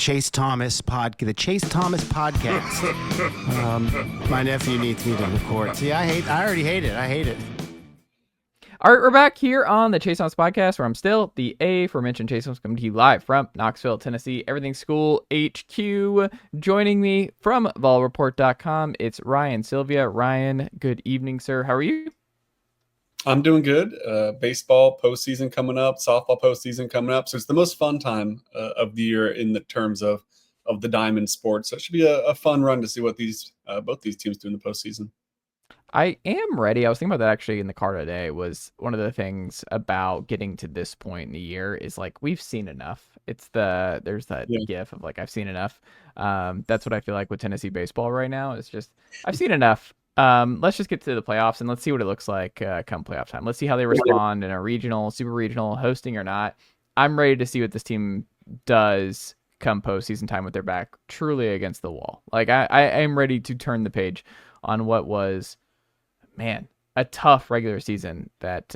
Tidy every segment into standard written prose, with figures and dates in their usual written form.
Chase Thomas podcast. My nephew needs me to record. See, I already hate it. I hate it. All right, we're back here on the Chase Thomas podcast, where I'm still the aforementioned Chase Thomas, coming to you live from Knoxville, Tennessee, Everything School HQ. Joining me from volreport.com, it's Ryan Sylvia. Ryan, good evening, sir. How are you? I'm doing good. Baseball postseason coming up, softball postseason coming up. So it's the most fun time of the year in the terms of the diamond sports. So it should be a fun run to see what both these teams do in the postseason. I am ready. I was thinking about that actually in the car today. Was one of the things about getting to this point in the year is like we've seen enough. There's that gif of like I've seen enough. That's what I feel like with Tennessee baseball right now. It's just I've seen enough. Let's just get to the playoffs and let's see what it looks like come playoff time. Let's see how they respond in a regional, super regional, hosting or not. I'm ready to see what this team does come postseason time with their back truly against the wall. Like I am ready to turn the page on what was, man, a tough regular season that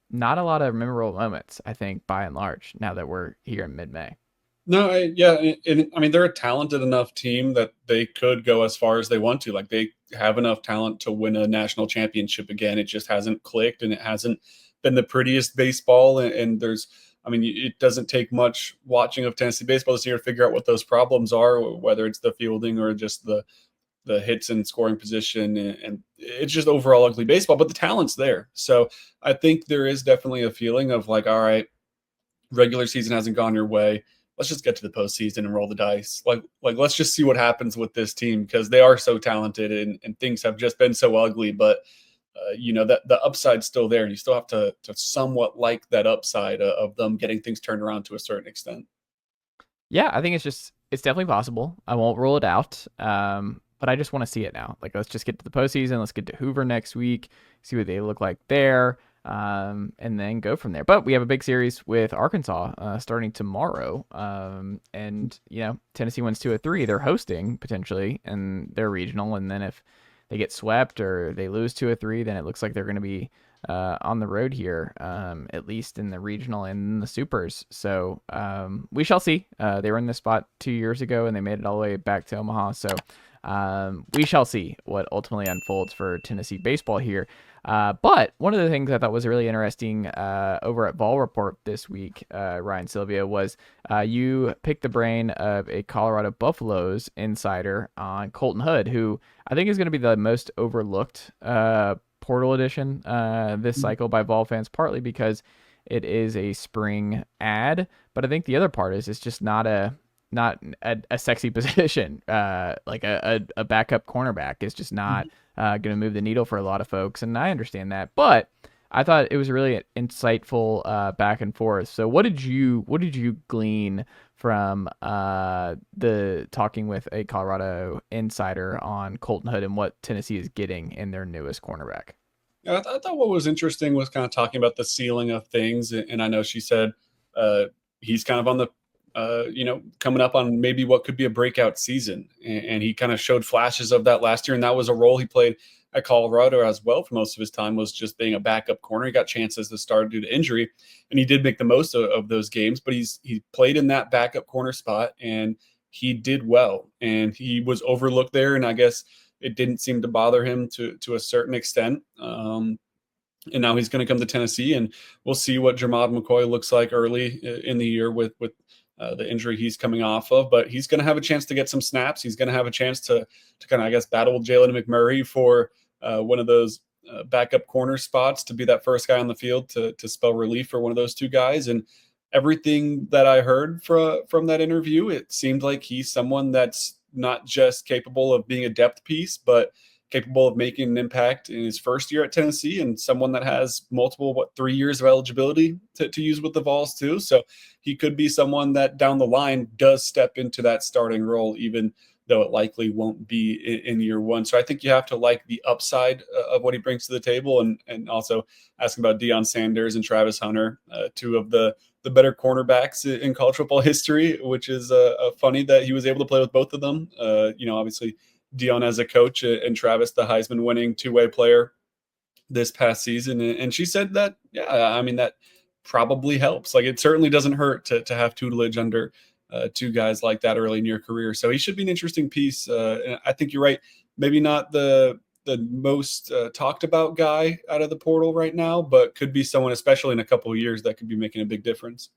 not a lot of memorable moments, I think, by and large, now that we're here in mid-May. No, I mean, they're a talented enough team that they could go as far as they want to. Like, they have enough talent to win a national championship again. It just hasn't clicked, and it hasn't been the prettiest baseball. And it doesn't take much watching of Tennessee baseball this year to figure out what those problems are, whether it's the fielding or just the hits and scoring position. And it's just overall ugly baseball, but the talent's there. So I think there is definitely a feeling of like, all right, regular season hasn't gone your way. Let's just get to the postseason and roll the dice. Like let's just see what happens with this team, because they are so talented and things have just been so ugly. But that the upside's still there, and you still have to somewhat like that upside of them getting things turned around to a certain extent. Yeah, I think it's definitely possible. I won't rule it out. But I just want to see it now. Like, let's just get to the postseason. Let's get to Hoover next week, see what they look like there, and then go from there. But we have a big series with Arkansas starting tomorrow. And, Tennessee wins 2 of 3. They're hosting, potentially, and they're regional. And then if they get swept or they lose 2 of 3, then it looks like they're going to be on the road here, at least in the regional and in the supers. So we shall see. They were in this spot 2 years ago, and they made it all the way back to Omaha. So we shall see what ultimately unfolds for Tennessee baseball here. But one of the things I thought was really interesting over at Vol Report this week, Ryan Sylvia, was you picked the brain of a Colorado Buffaloes insider on Colton Hood, who I think is going to be the most overlooked portal edition this cycle by Vol fans, partly because it is a spring ad, but I think the other part is it's just not a sexy position. Like a backup cornerback is just not going to move the needle for a lot of folks, and I understand that. But I thought it was a really insightful back and forth. So what did you glean from the talking with a Colorado insider on Colton Hood and what Tennessee is getting in their newest cornerback? I thought what was interesting was kind of talking about the ceiling of things, and I know she said he's kind of on the coming up on maybe what could be a breakout season. And he kind of showed flashes of that last year. And that was a role he played at Colorado as well for most of his time, was just being a backup corner. He got chances to start due to injury, and he did make the most of those games, but he played in that backup corner spot and he did well, and he was overlooked there. And I guess it didn't seem to bother him to a certain extent. And now he's going to come to Tennessee, and we'll see what Jermod McCoy looks like early in the year with the injury he's coming off of. But he's going to have a chance to get some snaps. He's going to have a chance to kind of, I guess, battle with Jalen McMurray for one of those backup corner spots, to be that first guy on the field to spell relief for one of those two guys. And everything that I heard from that interview, it seemed like he's someone that's not just capable of being a depth piece, but capable of making an impact in his first year at Tennessee, and someone that has multiple, 3 years of eligibility to use with the Vols too. So he could be someone that down the line does step into that starting role, even though it likely won't be in year one. So I think you have to like the upside of what he brings to the table, and also asking about Deion Sanders and Travis Hunter, two of the better cornerbacks in college football history, which is funny that he was able to play with both of them. Obviously Deion as a coach, and Travis, the Heisman winning two-way player this past season. And she said that, that probably helps. Like, it certainly doesn't hurt to have tutelage under two guys like that early in your career. So he should be an interesting piece. And I think you're right. Maybe not the most talked about guy out of the portal right now, but could be someone, especially in a couple of years, that could be making a big difference.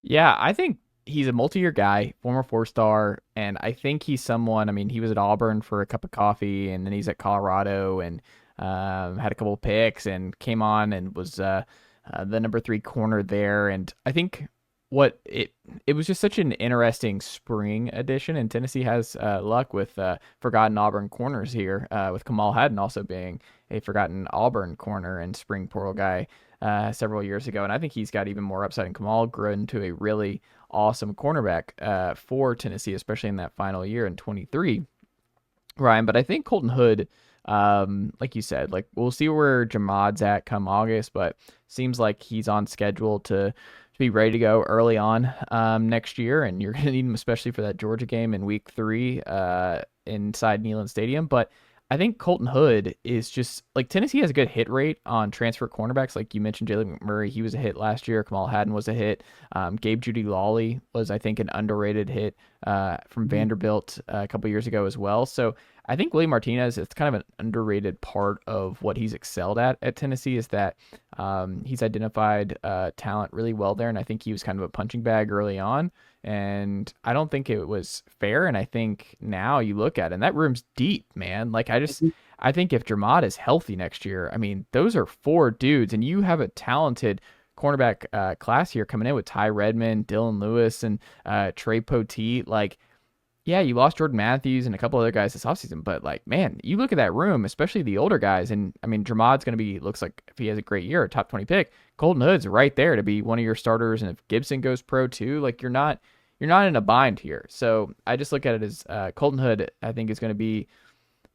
Yeah, I think he's a multi-year guy, former four-star, and I think he's someone. I mean, he was at Auburn for a cup of coffee, and then he's at Colorado, and had a couple of picks, and came on and was the number 3 corner there. And I think it was just such an interesting spring addition, and Tennessee has luck with forgotten Auburn corners here, with Kamal Hadden also being a forgotten Auburn corner and spring portal guy several years ago. And I think he's got even more upside, and Kamal grew into a really awesome cornerback for Tennessee, especially in that final year in 23, Ryan. But I think Colton Hood, like you said, like we'll see where Jamad's at come August, but seems like he's on schedule to be ready to go early on next year, and you're going to need him especially for that Georgia game in week 3 inside Neyland Stadium. But I think Colton Hood is just like, Tennessee has a good hit rate on transfer cornerbacks. Like you mentioned, Jalen McMurray, he was a hit last year. Kamal Hadden was a hit. Gabe Judy Lawley was, I think, an underrated hit from Vanderbilt a couple years ago as well. So I think Willie Martinez, it's kind of an underrated part of what he's excelled at Tennessee, is that he's identified talent really well there. And I think he was kind of a punching bag early on. And I don't think it was fair. And I think now you look at it, and that room's deep, man. Like I think if Jamad is healthy next year, I mean, those are 4 dudes, and you have a talented cornerback class here coming in with Ty Redmond, Dylan Lewis, and Trey Poteet. Like, yeah, you lost Jordan Matthews and a couple other guys this offseason, but like, man, you look at that room, especially the older guys, and I mean, Dramad's going to be, looks like if he has a great year, a top 20 pick. Colton Hood's right there to be one of your starters, and if Gibson goes pro too, like you're not in a bind here. So I just look at it as Colton Hood, I think, is going to be,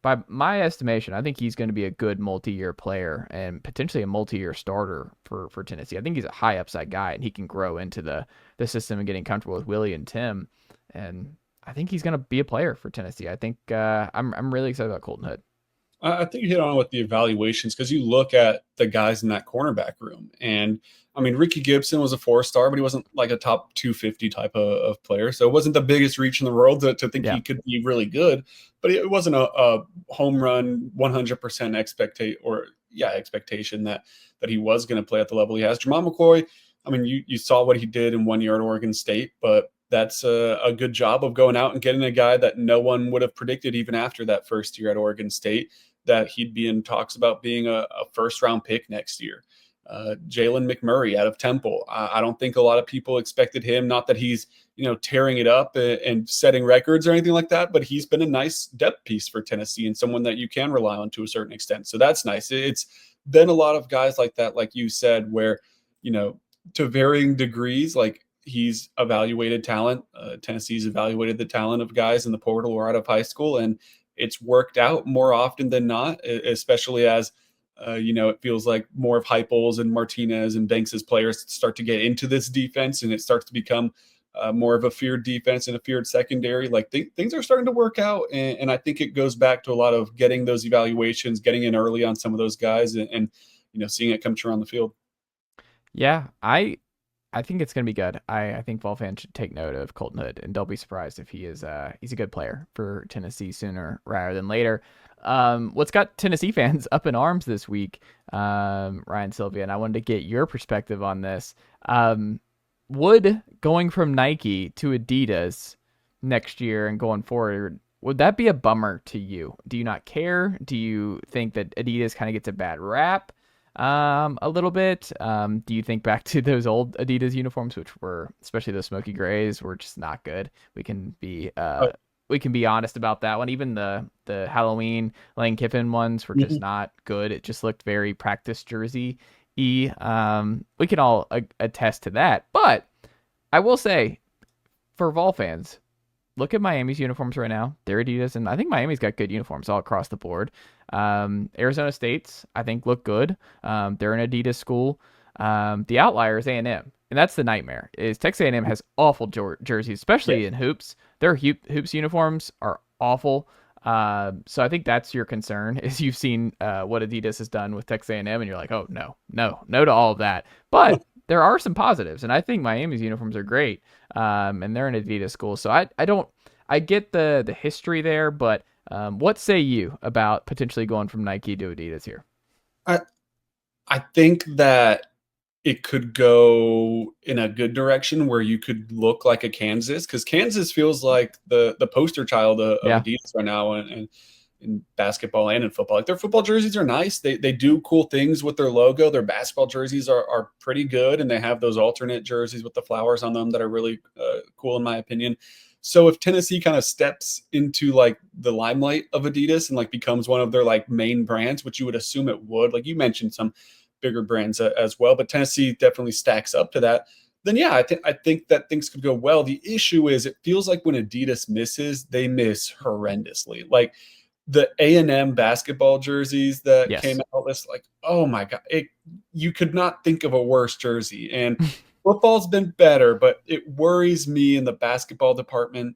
by my estimation, I think he's going to be a good multi-year player and potentially a multi-year starter for Tennessee. I think he's a high upside guy, and he can grow into the system and getting comfortable with Willie and Tim. And I think he's going to be a player for Tennessee. I think I'm really excited about Colton Hood. I think you hit on with the evaluations, because you look at the guys in that cornerback room, and I mean, Ricky Gibson was a 4-star, but he wasn't like a top 250 type of player. So it wasn't the biggest reach in the world to think he could be really good, but it wasn't a home run 100% expectation that he was going to play at the level he has. Jamal McCoy, I mean, you saw what he did in 1 year at Oregon State, but that's a good job of going out and getting a guy that no one would have predicted even after that first year at Oregon State, that he'd be in talks about being a first-round pick next year. Jalen McMurray out of Temple. I don't think a lot of people expected him, not that he's, tearing it up and setting records or anything like that, but he's been a nice depth piece for Tennessee and someone that you can rely on to a certain extent. So that's nice. It's been a lot of guys like that, like you said, where, to varying degrees, like he's evaluated talent. Tennessee's evaluated the talent of guys in the portal or out of high school, and it's worked out more often than not, especially as, it feels like more of Heupel's and Martinez and Banks's players start to get into this defense, and it starts to become more of a feared defense and a feared secondary. Like things are starting to work out, and I think it goes back to a lot of getting those evaluations, getting in early on some of those guys, and seeing it come true on the field. Yeah, I think it's going to be good. I think Vol fans should take note of Colton Hood, and don't be surprised if he's a good player for Tennessee sooner rather than later. What's got Tennessee fans up in arms this week, Ryan, Sylvia, and I wanted to get your perspective on this. Would going from Nike to Adidas next year and going forward, would that be a bummer to you? Do you not care? Do you think that Adidas kind of gets a bad rap? A little bit. Do you think back to those old Adidas uniforms, which were, especially those smoky grays, were just not good? We can be honest about that one. Even the Halloween Lane Kiffin ones were just not good. It just looked very practice jersey-y. We can all attest to that. But I will say, for Vol fans, look at Miami's uniforms right now. They're Adidas, and I think Miami's got good uniforms all across the board. Arizona State's, I think, look good. They're an Adidas school. The outlier is A&M, and that's the nightmare. Is Texas A&M has awful jerseys, especially in hoops. Their hoops uniforms are awful. So I think that's your concern, is you've seen what Adidas has done with Texas A&M, and you're like, oh no to all of that. But there are some positives, and I think Miami's uniforms are great. And they're an Adidas school, so I get the history there, but what say you about potentially going from Nike to Adidas here? I think that it could go in a good direction where you could look like a Kansas, because Kansas feels like the poster child of Adidas right now, and in basketball and in football. Like, their football jerseys are nice. They do cool things with their logo. Their basketball jerseys are pretty good, and they have those alternate jerseys with the flowers on them that are really cool in my opinion. So if Tennessee kind of steps into like the limelight of Adidas and like becomes one of their like main brands, which you would assume it would, like you mentioned some bigger brands as well, but Tennessee definitely stacks up to that, then yeah, I think that things could go well. The issue is it feels like when Adidas misses, they miss horrendously. Like the A&M basketball jerseys that came out, this like, oh my God, you could not think of a worse jersey. And football's been better, but it worries me in the basketball department.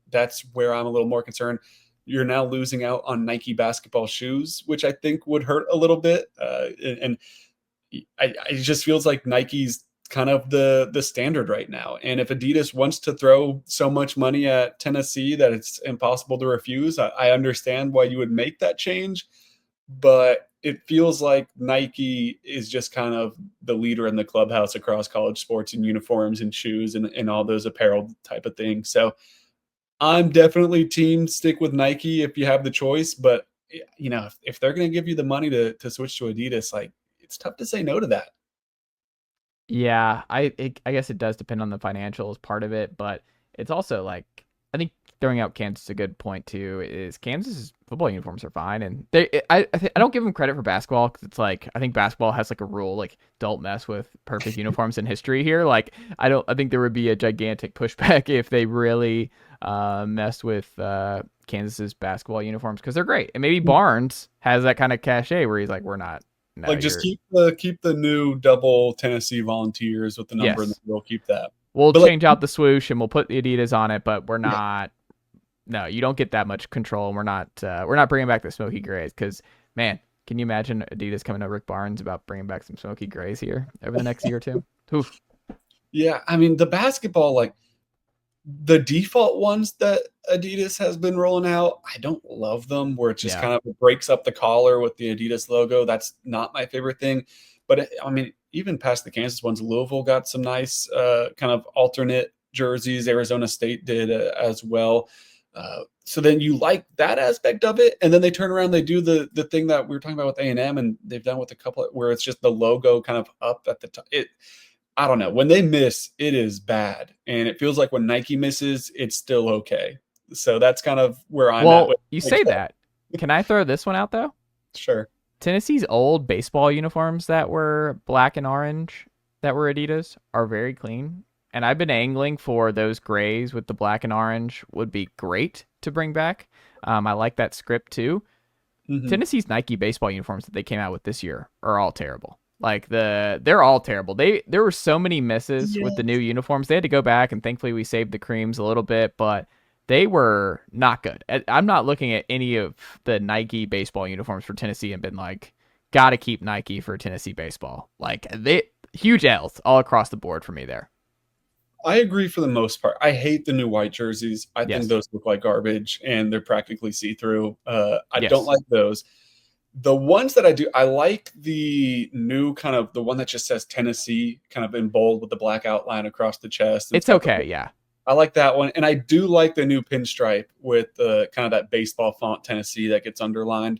That's where I'm a little more concerned. You're now losing out on Nike basketball shoes, which I think would hurt a little bit. And it just feels like Nike's kind of the standard right now. And if Adidas wants to throw so much money at Tennessee that it's impossible to refuse, I understand why you would make that change. But it feels like Nike is just kind of the leader in the clubhouse across college sports and uniforms and shoes and all those apparel type of things. So I'm definitely team stick with Nike if you have the choice. But, you know, if they're going to give you the money to switch to Adidas, like, it's tough to say no to that. Yeah, I guess it does depend on the financials part of it, but it's also like, I think throwing out Kansas is a good point too. Is Kansas's football uniforms are fine, and I don't give them credit for basketball, because it's like, I think basketball has like a rule, like, don't mess with perfect uniforms in history here. Like, I think there would be a gigantic pushback if they really messed with Kansas's basketball uniforms, because they're great, and maybe Barnes has that kind of cachet where he's like, we're not. No, like, just keep the new double Tennessee Volunteers with the number, and we'll keep that. We'll change out the swoosh and we'll put the Adidas on it, but we're not. No, you don't get that much control, and we're not bringing back the smoky grays, because, man, can you imagine Adidas coming to Rick Barnes about bringing back some smoky grays here over the next year or two? Oof. Yeah, I mean, the basketball, like, the default ones that Adidas has been rolling out, I don't love them, where it just kind of breaks up the collar with the Adidas logo. That's not my favorite thing. But I mean, even past the Kansas ones, Louisville got some nice kind of alternate jerseys. Arizona State did as well. So then you like that aspect of it, and then they turn around, they do the thing that we were talking about with A&M, and they've done with a couple where it's just the logo kind of up at the top. I don't know. When they miss, it is bad, and it feels like when Nike misses, it's still okay. So that's kind of where I'm at. You say that. Can I throw this one out though? Sure. Tennessee's old baseball uniforms that were black and orange that were Adidas are very clean. And I've been angling for those grays with the black and orange would be great to bring back. I like that script too. Mm-hmm. Tennessee's Nike baseball uniforms that they came out with this year are all terrible. Like they're all terrible. There were so many misses with the new uniforms. They had to go back, and thankfully we saved the creams a little bit, but they were not good. I'm not looking at any of the Nike baseball uniforms for Tennessee and been like, gotta keep Nike for Tennessee baseball. Like, huge L's all across the board for me there. I agree for the most part. I hate the new white jerseys. I think those look like garbage, and they're practically see-through. I don't like those. The ones that I do, I like the new kind of, the one that just says Tennessee kind of in bold with the black outline across the chest. It's okay, yeah. I like that one. And I do like the new pinstripe with the kind of that baseball font Tennessee that gets underlined.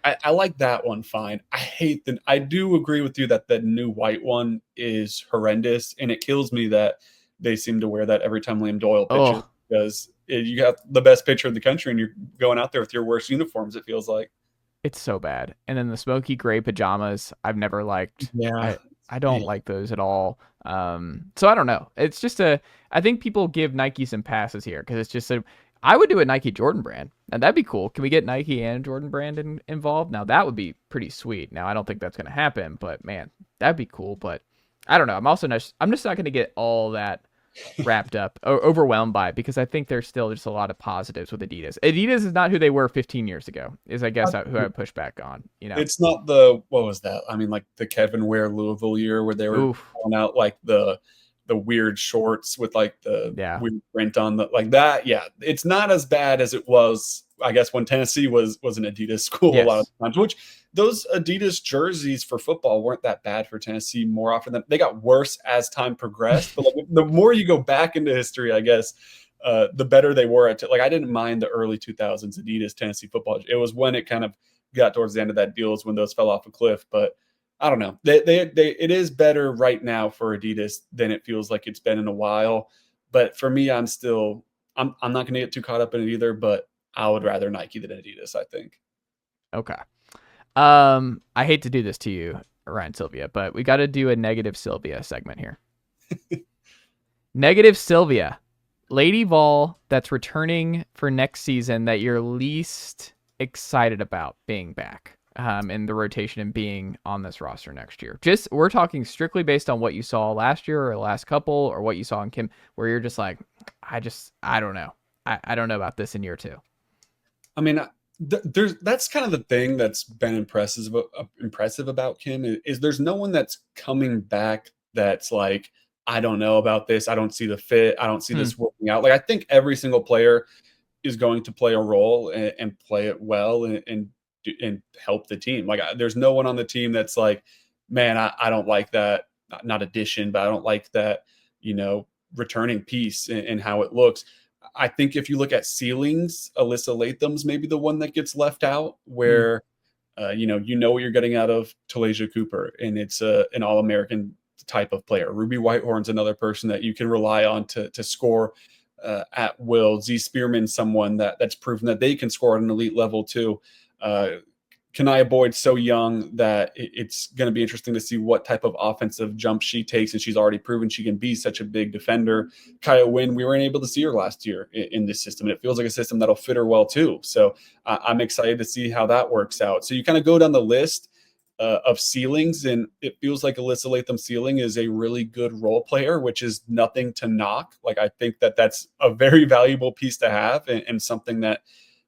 I like that one fine. I do agree with you that the new white one is horrendous, and it kills me that they seem to wear that every time Liam Doyle pitches, because you got the best pitcher in the country and you're going out there with your worst uniforms, it feels like. It's so bad. And then the smoky gray pajamas, I've never liked. Yeah. I don't like those at all. So I don't know. It's just I think people give Nike some passes here, because it's just I would do a Nike Jordan brand, and that'd be cool. Can we get Nike and Jordan brand involved? Now that would be pretty sweet. Now I don't think that's going to happen, but man, that'd be cool. But I don't know. I'm just not going to get all that wrapped up, overwhelmed by it, because I think there's still just a lot of positives with Adidas. Adidas is not who they were 15 years ago, is I guess who I would push back on. It's not what was that? I mean, like the Kevin Ware Louisville year where they were pulling out like the weird shorts with like the weird print on the like that. Yeah, it's not as bad as it was, I guess, when Tennessee was an Adidas school a lot of times. Which those Adidas jerseys for football weren't that bad for Tennessee. More often than they got worse as time progressed. But like, the more you go back into history, I guess, the better they were at. Like I didn't mind the early 2000s Adidas Tennessee football. It was when it kind of got towards the end of that deal is when those fell off a cliff. But I don't know. It is better right now for Adidas than it feels like it's been in a while. But for me, I'm not going to get too caught up in it either. But I would rather Nike than Adidas, I think. Okay. I hate to do this to you, Ryan Sylvia, but we got to do a negative Sylvia segment here. Negative Sylvia, Lady Vol that's returning for next season that you're least excited about being back in the rotation and being on this roster next year. Just we're talking strictly based on what you saw last year or the last couple or what you saw in Kim, where you're just like, I don't know. I don't know about this in year 2. I mean, that's kind of the thing that's been impressive about Kim is there's no one that's coming back that's like, I don't know about this. I don't see the fit. I don't see this working out. Like I think every single player is going to play a role and play it well and help the team. Like there's no one on the team that's like, man, I don't like that. Not addition, but I don't like that, returning piece and how it looks. I think if you look at ceilings, Alyssa Latham's maybe the one that gets left out where, what you're getting out of Talasia Cooper and it's an All-American type of player. Ruby Whitehorn's another person that you can rely on to score at will. Z Spearman, someone that's proven that they can score at an elite level too. Kanaya Boyd's so young that it's going to be interesting to see what type of offensive jump she takes, and she's already proven she can be such a big defender. Kaya Wynn, we weren't able to see her last year in this system, and it feels like a system that'll fit her well too. So I'm excited to see how that works out. So you kind of go down the list of ceilings, and it feels like Alyssa Latham's ceiling is a really good role player, which is nothing to knock. Like I think that's a very valuable piece to have and something that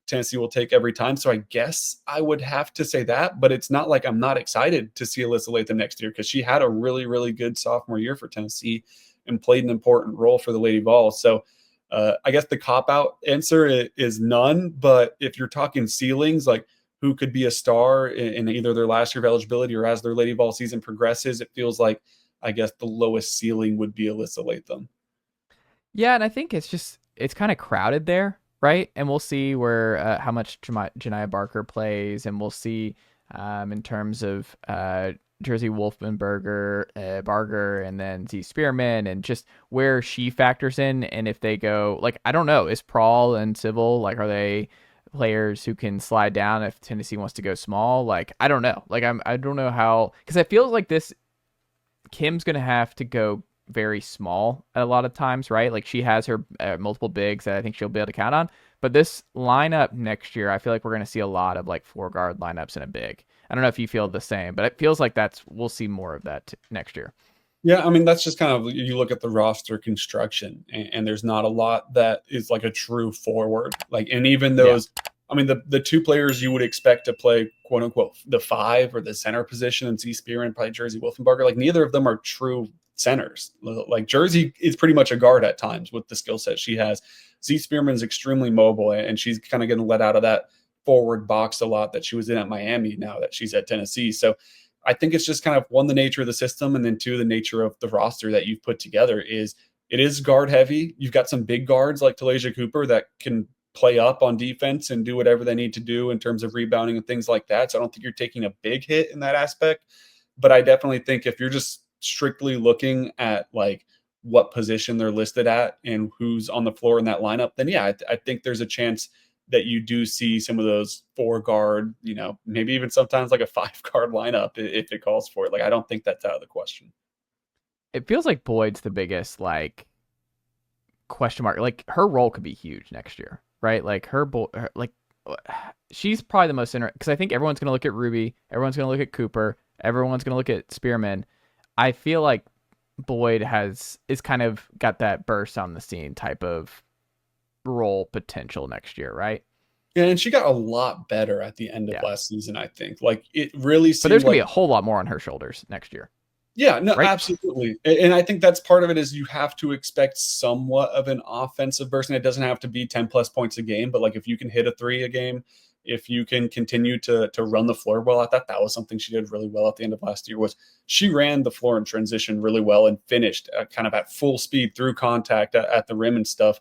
Tennessee will take every time. So I guess I would have to say that, but it's not like I'm not excited to see Alyssa Latham next year because she had a really, really good sophomore year for Tennessee and played an important role for the Lady Vols. So I guess the cop-out answer is none, but if you're talking ceilings, like who could be a star in either their last year of eligibility or as their Lady Vol season progresses, it feels like, I guess the lowest ceiling would be Alyssa Latham. Yeah, and I think it's kind of crowded there. Right. And we'll see where how much Janiah Barker plays. And we'll see in terms of Jersey Wolfenberger, Barger, and then Z Spearman and just where she factors in. And if they go like, I don't know, is Prawl and Civil, like, are they players who can slide down if Tennessee wants to go small? Like, I don't know. Like, I don't know how, because I feel like Kim's going to have to go very small a lot of times, right? Like she has her multiple bigs that I think she'll be able to count on. But this lineup next year, I feel like we're going to see a lot of like 4-guard lineups and a big. I don't know if you feel the same, but it feels like we'll see more of that next year. Yeah, I mean, that's just kind of, you look at the roster construction and there's not a lot that is like a true forward. Like, and even those, I mean, the 2 players you would expect to play, quote unquote, the 5 or the center position, and Z Spear and probably Jersey Wolfenbarger, like neither of them are true centers. Like Jersey is pretty much a guard at times with the skill set she has. Z Spearman is extremely mobile, and she's kind of getting let out of that forward box a lot that she was in at Miami now that she's at Tennessee. So I think it's just kind of, one, the nature of the system, and then 2, the nature of the roster that you've put together is it is guard heavy. You've got some big guards like Talasia Cooper that can play up on defense and do whatever they need to do in terms of rebounding and things like that. So I don't think you're taking a big hit in that aspect. But I definitely think if you're just strictly looking at like what position they're listed at and who's on the floor in that lineup, then yeah, I think there's a chance that you do see some of those 4-guard, maybe even sometimes like a 5-guard lineup if it calls for it. Like, I don't think that's out of the question. It feels like Boyd's the biggest like question mark. Like her role could be huge next year, right? Like she's probably the most interesting, because I think everyone's going to look at Ruby, everyone's going to look at Cooper, everyone's going to look at Spearman. I feel like Boyd is kind of got that burst on the scene type of role potential next year, right? Yeah, and she got a lot better at the end of Yeah. last season, I think. Like, it really But there's seemed going to be like a whole lot more on her shoulders next year, yeah, no, right? absolutely. And I think that's part of it is you have to expect somewhat of an offensive burst, and it doesn't have to be 10 plus points a game, but like if you can hit a three a game, if you can continue to run the floor well, I thought that was something she did really well at the end of last year was she ran the floor in transition really well and finished kind of at full speed through contact at the rim and stuff.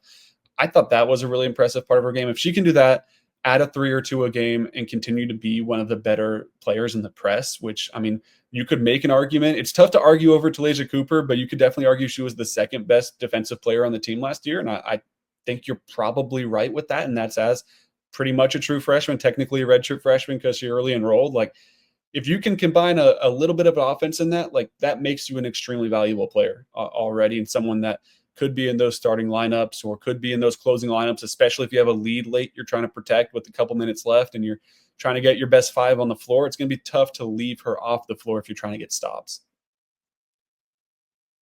I thought that was a really impressive part of her game. If she can do that, add a three or two a game and continue to be one of the better players in the press, which, I mean, you could make an argument. It's tough to argue over Talasia Cooper, but you could definitely argue she was the second best defensive player on the team last year. And I think you're probably right with that. And that's as pretty much a true freshman, technically a redshirt freshman because she early enrolled. Like, if you can combine a little bit of offense in that, like that makes you an extremely valuable player already and someone that could be in those starting lineups or could be in those closing lineups, especially if you have a lead late you're trying to protect with a couple minutes left and you're trying to get your best five on the floor. It's going to be tough to leave her off the floor if you're trying to get stops.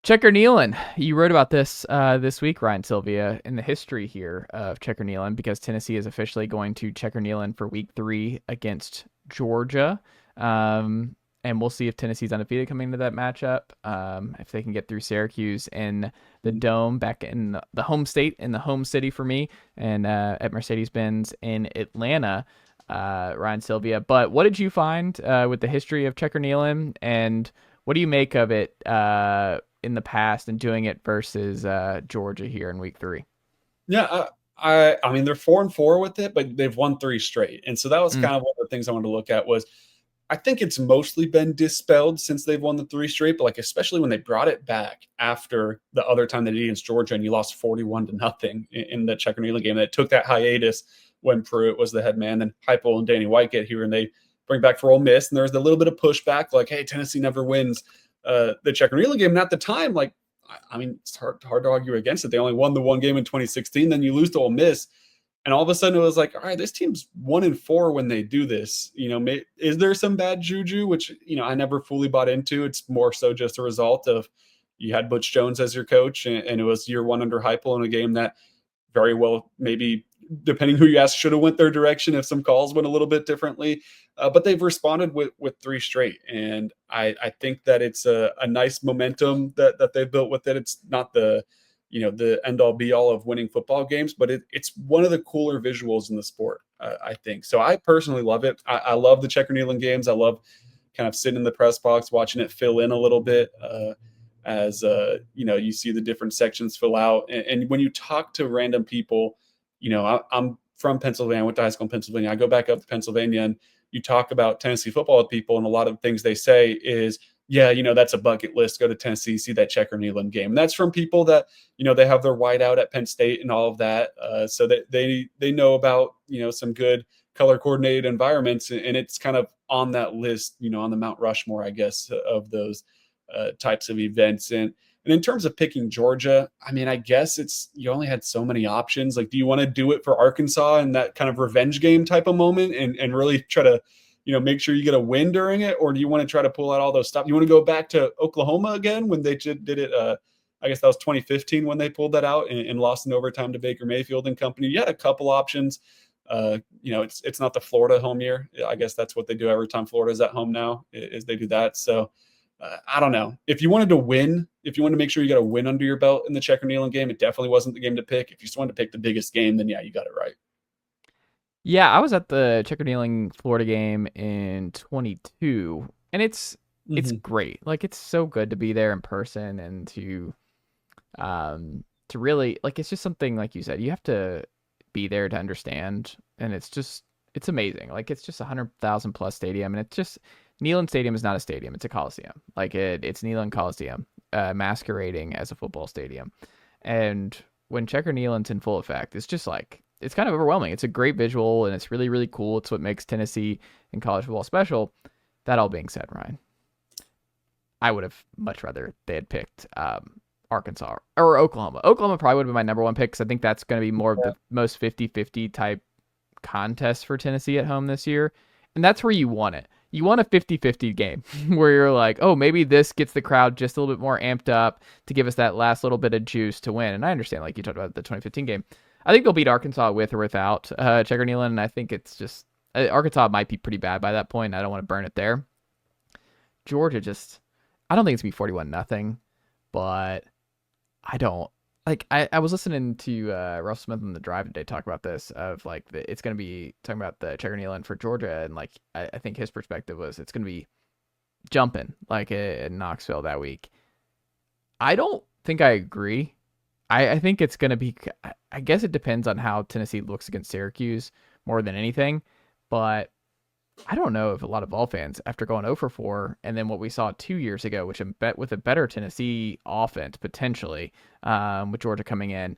Checker Neyland, you wrote about this this week, Ryan Sylvia, in the history here of Checker Neyland, because Tennessee is officially going to Checker Neyland for week 3 against Georgia. And we'll see if Tennessee's undefeated coming into that matchup. If they can get through Syracuse in the Dome, back in the home state, in the home city for me, and at Mercedes-Benz in Atlanta, Ryan Sylvia. But what did you find with the history of Checker Neyland, and what do you make of it in the past and doing it versus Georgia here in week 3? Yeah, I mean, they're 4-4 with it, but they've won 3 straight. And so that was kind of one of the things I wanted to look at was I think it's mostly been dispelled since they've won the 3 straight, but like especially when they brought it back after the other time they did against Georgia and you lost 41-0 in the Checker Neyland game. That took that hiatus when Pruitt was the head man, then Heupel and Danny White get here and they bring back for Ole Miss. And there's a little bit of pushback, like, hey, Tennessee never wins the Checker Neyland game. And at the time, like, I mean, it's hard to argue against it. They only won the one game in 2016, then you lose to Ole Miss. And all of a sudden it was like, all right, this team's 1-4 when they do this. You know, is there some bad juju, which, you know, I never fully bought into. It's more so just a result of you had Butch Jones as your coach and it was year 1 under Heupel in a game that very well, maybe depending who you ask, should have went their direction if some calls went a little bit differently. But they've responded with 3 straight. And I think that it's a nice momentum that they've built with it. It's not the end all be all of winning football games, but it's one of the cooler visuals in the sport, I think. So I personally love it. I love the Checker Neyland games. I love kind of sitting in the press box, watching it fill in a little bit as you see the different sections fill out. And when you talk to random people, I'm from Pennsylvania. I went to high school in Pennsylvania. I go back up to Pennsylvania and you talk about Tennessee football with people. And a lot of things they say is, yeah, that's a bucket list. Go to Tennessee, see that Checker Neyland game. And that's from people that, they have their whiteout at Penn State and all of that. So that they know about, some good color coordinated environments. And it's kind of on that list, on the Mount Rushmore, I guess, of those types of events. And in terms of picking Georgia, I mean, I guess you only had so many options. Like, do you want to do it for Arkansas in that kind of revenge game type of moment and really try to, make sure you get a win during it? Or do you want to try to pull out all those stops? You want to go back to Oklahoma again when they did it? I guess that was 2015 when they pulled that out and lost in overtime to Baker Mayfield and company. You had a couple options. It's not the Florida home year. I guess that's what they do every time Florida's at home now is they do that. So I don't know. If you wanted to win, if you wanted to make sure you got a win under your belt in the Checker Neyland game, it definitely wasn't the game to pick. If you just wanted to pick the biggest game, then yeah, you got it right. Yeah, I was at the Checker Neyland Florida game in 22, and it's great. Like, it's so good to be there in person and to really, like, it's just something, like you said, you have to be there to understand, and it's amazing. Like, it's just 100,000 plus stadium, and it's just, Neyland Stadium is not a stadium, it's a coliseum. Like, it's Neyland Coliseum masquerading as a football stadium. And when Checker Neyland's in full effect, it's just like, it's kind of overwhelming. It's a great visual, and it's really, really cool. It's what makes Tennessee and college football special. That all being said, Ryan, I would have much rather they had picked Arkansas or Oklahoma. Oklahoma probably would have been my number 1 pick because I think that's going to be more of the most 50-50 type contest for Tennessee at home this year. And that's where you want it. you want a 50-50 game where you're like, oh, maybe this gets the crowd just a little bit more amped up to give us that last little bit of juice to win. And I understand, like you talked about the 2015 game. I think they'll beat Arkansas with or without Checker Neyland. And I think it's just Arkansas might be pretty bad by that point. I don't want to burn it there. Georgia I don't think it's going to be 41-0, but I don't. Like, I was listening to Russell Smith on the drive today talk about this, of like, it's going to be talking about the Checker Neyland for Georgia. And like, I think his perspective was it's going to be jumping like in Knoxville that week. I don't think I agree. I think it's going to be, I guess it depends on how Tennessee looks against Syracuse more than anything. But I don't know if a lot of Vol fans, after going 0-4, and then what we saw 2 years ago, which with a better Tennessee offense potentially, with Georgia coming in,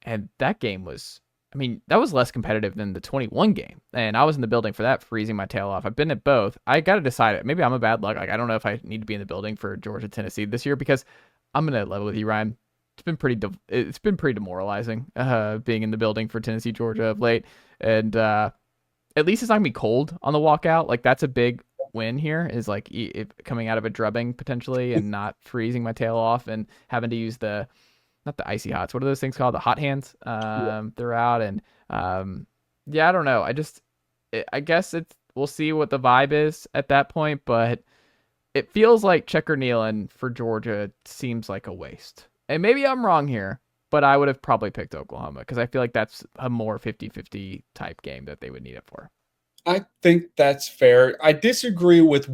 and that game was, I mean, that was less competitive than the 21 game, and I was in the building for that, freezing my tail off. I've been at both. I got to decide it. Maybe I'm a bad luck. Like, I don't know if I need to be in the building for Georgia Tennessee this year, because I'm gonna level with you, Ryan. It's been pretty demoralizing being in the building for Tennessee Georgia of late, and at least it's not gonna be cold on the walkout. Like, that's a big win here, is like coming out of a drubbing potentially and not freezing my tail off and having to use not the icy hots. What are those things called? The hot hands throughout. And yeah, I don't know. I guess we'll see what the vibe is at that point, but it feels like Checker Neyland for Georgia seems like a waste. And maybe I'm wrong here, but I would have probably picked Oklahoma because I feel like that's a more 50-50 type game that they would need it for. I think that's fair. I disagree with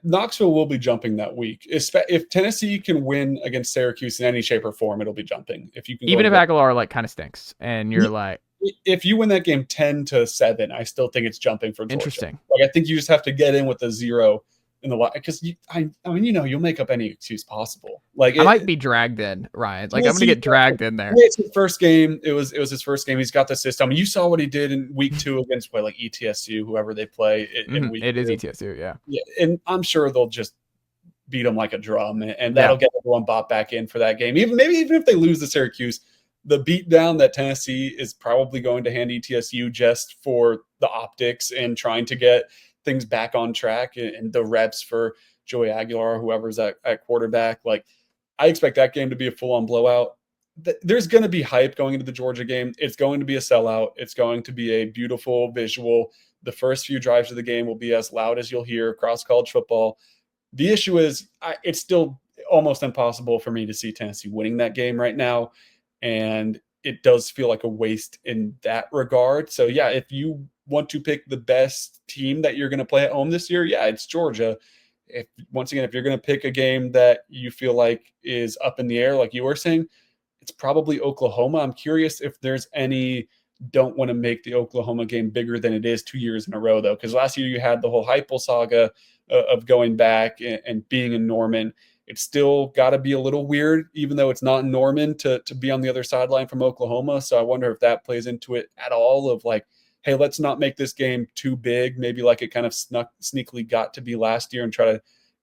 Knoxville will be jumping that week. If Tennessee can win against Syracuse in any shape or form, it'll be jumping. If you can, even if Aguilar like kind of stinks, and you're like, if you win that game 10-7, I still think it's jumping for Georgia. Interesting. Like, I think you just have to get in with a 0 in the because I mean, you'll make up any excuse possible. Like, I might be dragged in, Ryan. Like, I'm gonna get dragged in there. It's his first game. It was his first game. He's got the system. You saw what he did in week 2 against like ETSU, whoever they play in week 2. It is ETSU, yeah. Yeah, and I'm sure they'll just beat them like a drum, and that'll get everyone bought back in for that game. Even if they lose to Syracuse, the beatdown that Tennessee is probably going to hand ETSU just for the optics and trying to get things back on track and the reps for Joey Aguilar or whoever's at quarterback. Like, I expect that game to be a full-on blowout. There's going to be hype going into the Georgia game. It's going to be a sellout. It's going to be a beautiful visual. The first few drives of the game will be as loud as you'll hear across college football. The issue is it's still almost impossible for me to see Tennessee winning that game right now. And it does feel like a waste in that regard. So yeah, if you want to pick the best team that you're going to play at home this year, yeah, it's Georgia. If you're going to pick a game that you feel like is up in the air, like you were saying, it's probably Oklahoma. I'm curious if there's any don't want to make the Oklahoma game bigger than it is 2 years in a row, though, because last year you had the whole Heupel saga of going back and being in Norman. It's still got to be a little weird, even though it's not in Norman, to be on the other sideline from Oklahoma. So I wonder if that plays into it at all, of like, hey, let's not make this game too big, maybe like it kind of sneakily got to be last year, and try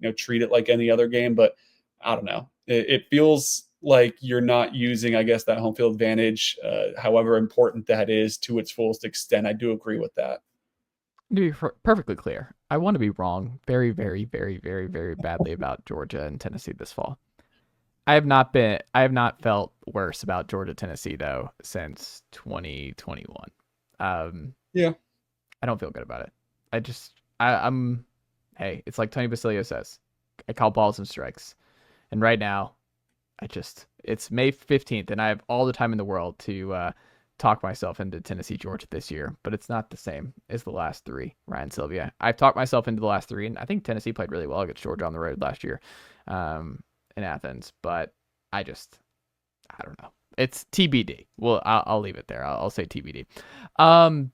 to treat it like any other game. But I don't know. It feels like you're not using, I guess, that home field advantage, however important that is, to its fullest extent. I do agree with that. To be perfectly clear, I want to be wrong very, very, very, very, very badly about Georgia and Tennessee this fall. I have not felt worse about Georgia Tennessee though since 2021. Yeah, I don't feel good about it. I'm hey, it's like Tony Basilio says, I call balls and strikes. And right now, it's May 15th, and I have all the time in the world to talk myself into Tennessee Georgia this year, but it's not the same as the last 3, Ryan, Sylvia. I've talked myself into the last 3, and I think Tennessee played really well against Georgia on the road last year in Athens, but I don't know. It's TBD. Well, I'll leave it there. I'll say TBD.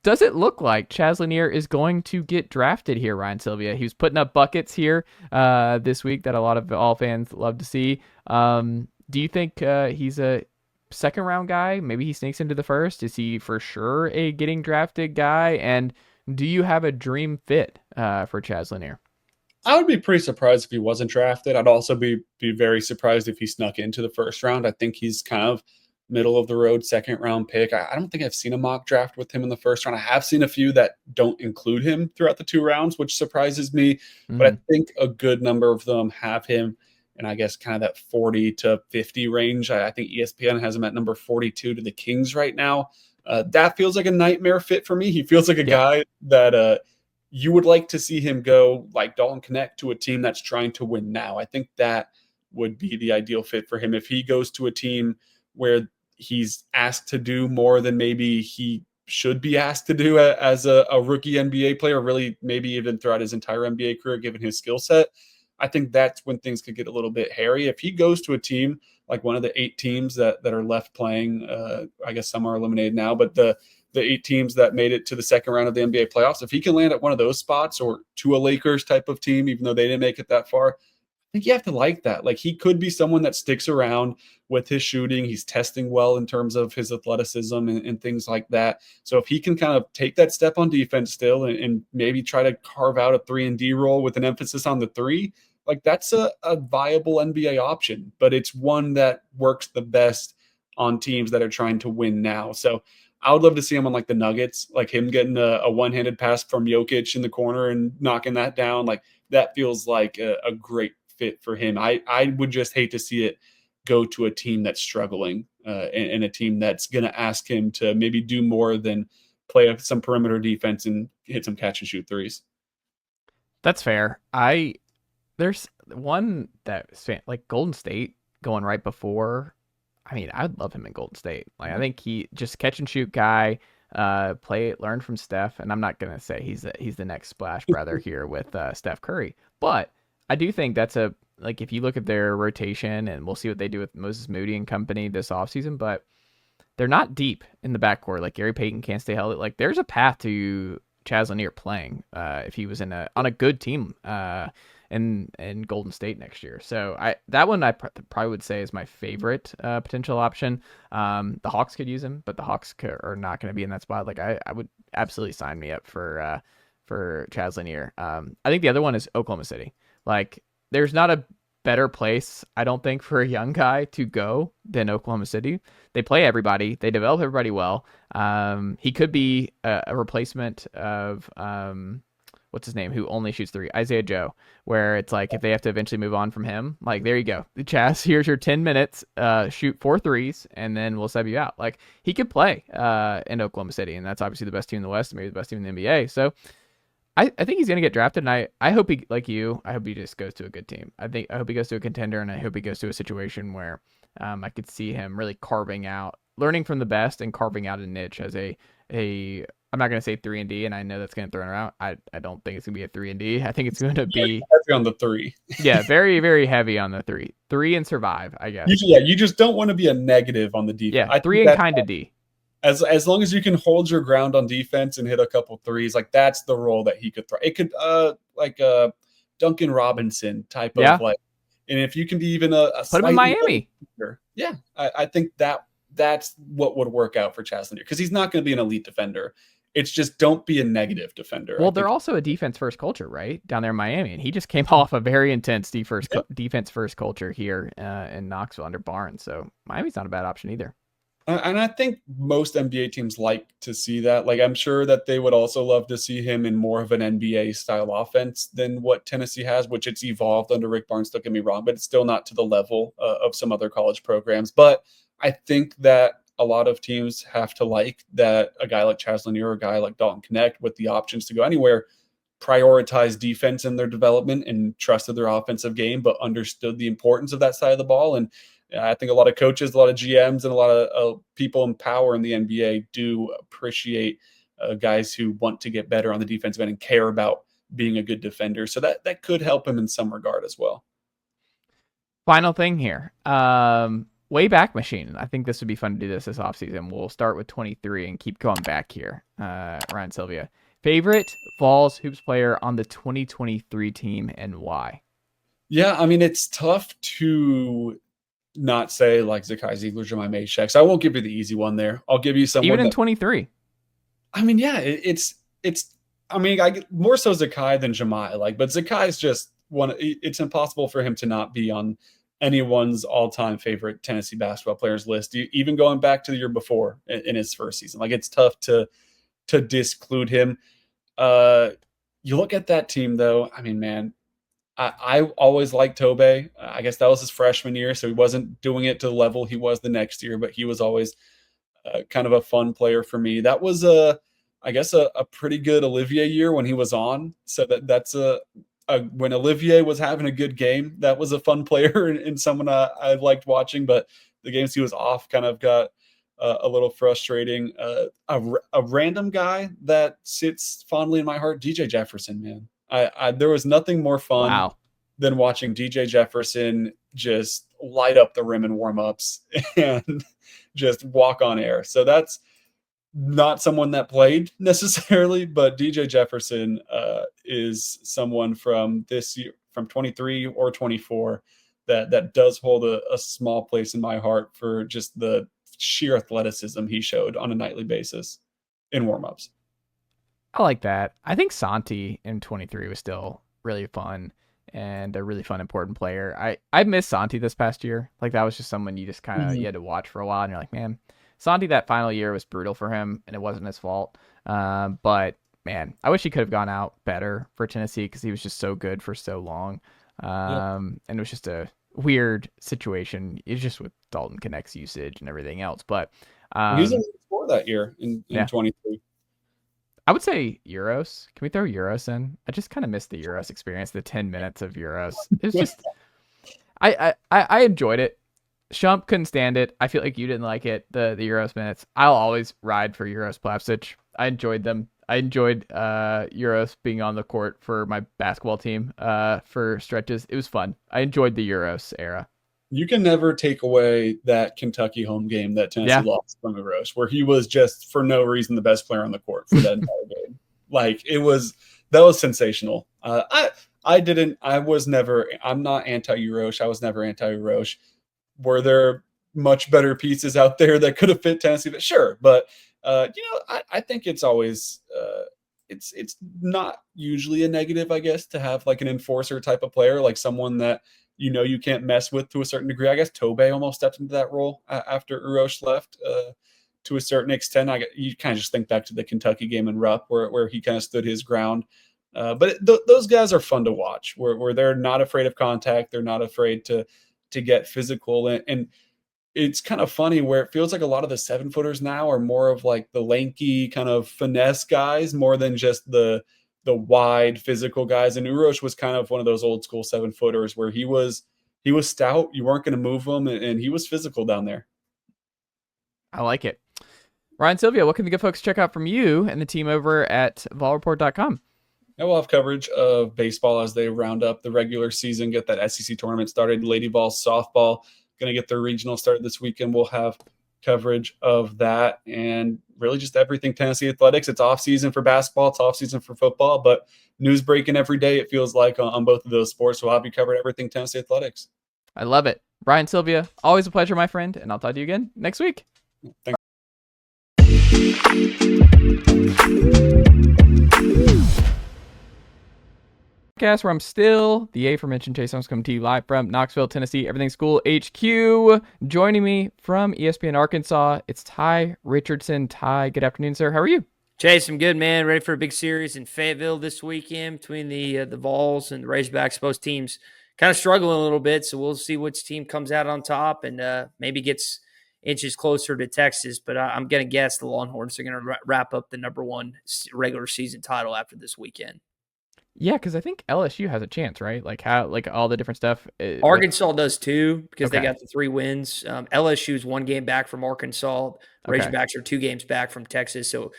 Does it look like Chaz Lanier is going to get drafted here, Ryan, Sylvia? He was putting up buckets here this week that a lot of all fans love to see. Do you think he's a second round guy? Maybe he sneaks into the first. Is he for sure a getting drafted guy? And do you have a dream fit for Chaz Lanier? I would be pretty surprised if he wasn't drafted. I'd also be very surprised if he snuck into the first round. I think he's kind of middle of the road second round pick. I don't think I've seen a mock draft with him in the first round. I have seen a few that don't include him throughout the 2 rounds, which surprises me. But I think a good number of them have him, and I guess kind of that 40 to 50 range. I think ESPN has him at number 42 to the Kings right now. That feels like a nightmare fit for me. He feels like a guy that you would like to see him go like Dalton Connect to a team that's trying to win now. I think that would be the ideal fit for him. If he goes to a team where he's asked to do more than maybe he should be asked to do as a rookie NBA player, really maybe even throughout his entire NBA career, given his skill set, I think that's when things could get a little bit hairy. If he goes to a team like one of the 8 teams that are left playing, I guess some are eliminated now, but the 8 teams that made it to the second round of the NBA playoffs, if he can land at one of those spots or to a Lakers type of team, even though they didn't make it that far, I think you have to like that. Like, he could be someone that sticks around with his shooting. He's testing well in terms of his athleticism and things like that. So if he can kind of take that step on defense still and maybe try to carve out a 3-and-D role with an emphasis on the 3, like, that's a viable NBA option, but it's one that works the best on teams that are trying to win now. So I would love to see him on like the Nuggets, like him getting a one-handed pass from Jokic in the corner and knocking that down. Like, that feels like a great fit for him. I would just hate to see it go to a team that's struggling and a team that's going to ask him to maybe do more than play some perimeter defense and hit some catch and shoot threes. That's fair. There's one that like Golden State going right before. I mean, I'd love him in Golden State. Like, I think he just catch and shoot guy, learn from Steph. And I'm not going to say he's the next Splash brother here with Steph Curry, but I do think that's like, if you look at their rotation, and we'll see what they do with Moses Moody and company this offseason, but they're not deep in the backcourt. Like, Gary Payton can't stay healthy. Like, there's a path to Chaz Lanier playing if he was on a good team in Golden State next year. So that one I probably would say is my favorite potential option. The Hawks could use him, but the Hawks are not going to be in that spot. Like, I would absolutely sign me up for Chaz Lanier. I think the other one is Oklahoma City. Like, there's not a better place, I don't think, for a young guy to go than Oklahoma City. They play everybody. They develop everybody well. He could be a replacement of what's his name, who only shoots 3, Isaiah Joe, where it's like, if they have to eventually move on from him, like, there you go, Chaz, here's your 10 minutes, shoot 4 threes, and then we'll sub you out. Like, he could play in Oklahoma City, and that's obviously the best team in the West, maybe the best team in the NBA. So I think he's going to get drafted, and I hope he, like you, I hope he just goes to a good team. I hope he goes to a contender, and I hope he goes to a situation where I could see him really carving out, learning from the best and carving out a niche as a I'm not going to say 3-and-D, and I know that's going to throw him out. I don't think it's going to be a 3-and-D. I think it's going to be heavy on the 3. Yeah, very, very heavy on the 3 and survive, I guess. You just don't want to be a negative on the defense. Yeah, 3 and kind of D. As long as you can hold your ground on defense and hit a couple threes, like, that's the role that he could throw. It could like a Duncan Robinson type of, like, and if you can be even a put him in Miami. Yeah, I think that's what would work out for Chaz Lanier, because he's not going to be an elite defender. It's just, don't be a negative defender. Well, they're also a defense-first culture, right, down there in Miami, and he just came off a very intense defense-first culture here in Knoxville under Barnes. So Miami's not a bad option either. And I think most NBA teams like to see that. Like, I'm sure that they would also love to see him in more of an NBA-style offense than what Tennessee has, which it's evolved under Rick Barnes, don't get me wrong, but it's still not to the level of some other college programs. But I think that a lot of teams have to like that a guy like Chaz Lanier or a guy like Dalton Connect, with the options to go anywhere, prioritize defense in their development and trusted their offensive game, but understood the importance of that side of the ball. And I think a lot of coaches, a lot of GMs, and a lot of people in power in the NBA do appreciate guys who want to get better on the defensive end and care about being a good defender. So that could help him in some regard as well. Final thing here. Way back machine. I think this would be fun to do this offseason. We'll start with 23 and keep going back here. Ryan Sylvia. Favorite Vols hoops player on the 2023 team and why? Yeah, I mean, it's tough to not say like Zakai Ziegler, Jemai Masek. So I won't give you the easy one there. I'll give you someone even in 23. I mean, yeah, it's. I mean, I get more so Zakai than Jemai. Like, but Zakai is just one. It's impossible for him to not be on anyone's all-time favorite Tennessee basketball players list, even going back to the year before in his first season. Like, it's tough to disclude him. You look at that team, though. I mean, man, I always liked Tobe. I guess that was his freshman year, so he wasn't doing it to the level he was the next year, but he was always kind of a fun player for me. That was I guess a pretty good Olivier year when he was on. So that's when Olivier was having a good game, that was a fun player and someone I liked watching. But the games he was off kind of got a little frustrating. A random guy that sits fondly in my heart, DJ Jefferson, man. There was nothing more fun than watching DJ Jefferson just light up the rim in warmups and just walk on air. So that's not someone that played necessarily, but DJ Jefferson is someone from this year, from 23 or 24, that does hold a small place in my heart for just the sheer athleticism he showed on a nightly basis in warmups. I like that. I think Santi in 23 was still really fun and a really fun, important player. I missed Santi this past year. Like, that was just someone you just kind of you had to watch for a while, and you're like, man, Santi that final year was brutal for him, and it wasn't his fault. But man, I wish he could have gone out better for Tennessee because he was just so good for so long. And it was just a weird situation. It's just with Dalton Connect's usage and everything else. But he was a score that year in 23. I would say Euros. Can we throw Euros in? I just kind of missed the Euros experience, the 10 minutes of Euros. It's just, I enjoyed it. Shump couldn't stand it. I feel like you didn't like it, the Euros minutes. I'll always ride for Euros Plavsic. I enjoyed them. I enjoyed Euros being on the court for my basketball team for stretches. It was fun. I enjoyed the Euros era. You can never take away that Kentucky home game that Tennessee lost from Euros, where he was just for no reason the best player on the court for that entire game. Like, that was sensational. I'm not anti-Euros. I was never anti-Euros. Were there much better pieces out there that could have fit Tennessee? Sure. But, I think it's always, it's not usually a negative, I guess, to have like an enforcer type of player, like someone that, you can't mess with to a certain degree. I guess Tobe almost stepped into that role after Urosh left to a certain extent. You kind of just think back to the Kentucky game in Rupp where he kind of stood his ground. But those guys are fun to watch where they're not afraid of contact. They're not afraid to get physical. And it's kind of funny where it feels like a lot of the 7-footers now are more of like the lanky kind of finesse guys more than just the wide physical guys. And Urosh was kind of one of those old school 7-footers where he was stout. You weren't going to move him, and he was physical down there. I like it. Ryan, Sylvia, what can the good folks check out from you and the team over at volreport.com? Yeah, we'll have coverage of baseball as they round up the regular season, get that SEC tournament started. Lady Vols softball going to get their regional start this weekend. We'll have coverage of that and really just everything Tennessee athletics. It's off season for basketball. It's off season for football, but news breaking every day. It feels like on both of those sports. So I'll have you covered everything Tennessee athletics. I love it. Brian, Sylvia, always a pleasure, my friend. And I'll talk to you again next week. Thanks. Podcast where I'm still the aforementioned Chase Thomas coming to you live from Knoxville, Tennessee, Everything School HQ. Joining me from ESPN Arkansas, it's Tye Richardson. Tye, good afternoon, sir. How are you? Chase, I'm good, man. Ready for a big series in Fayetteville this weekend between the Vols and the Razorbacks. Both teams kind of struggling a little bit, so we'll see which team comes out on top and maybe gets inches closer to Texas. But I'm going to guess the Longhorns are going to wrap up the #1 regular season title after this weekend. Yeah, because I think LSU has a chance, right? Like all the different stuff. Arkansas does too because they got the 3 wins. LSU's 1 game back from Arkansas. Razorbacks are 2 games back from Texas. So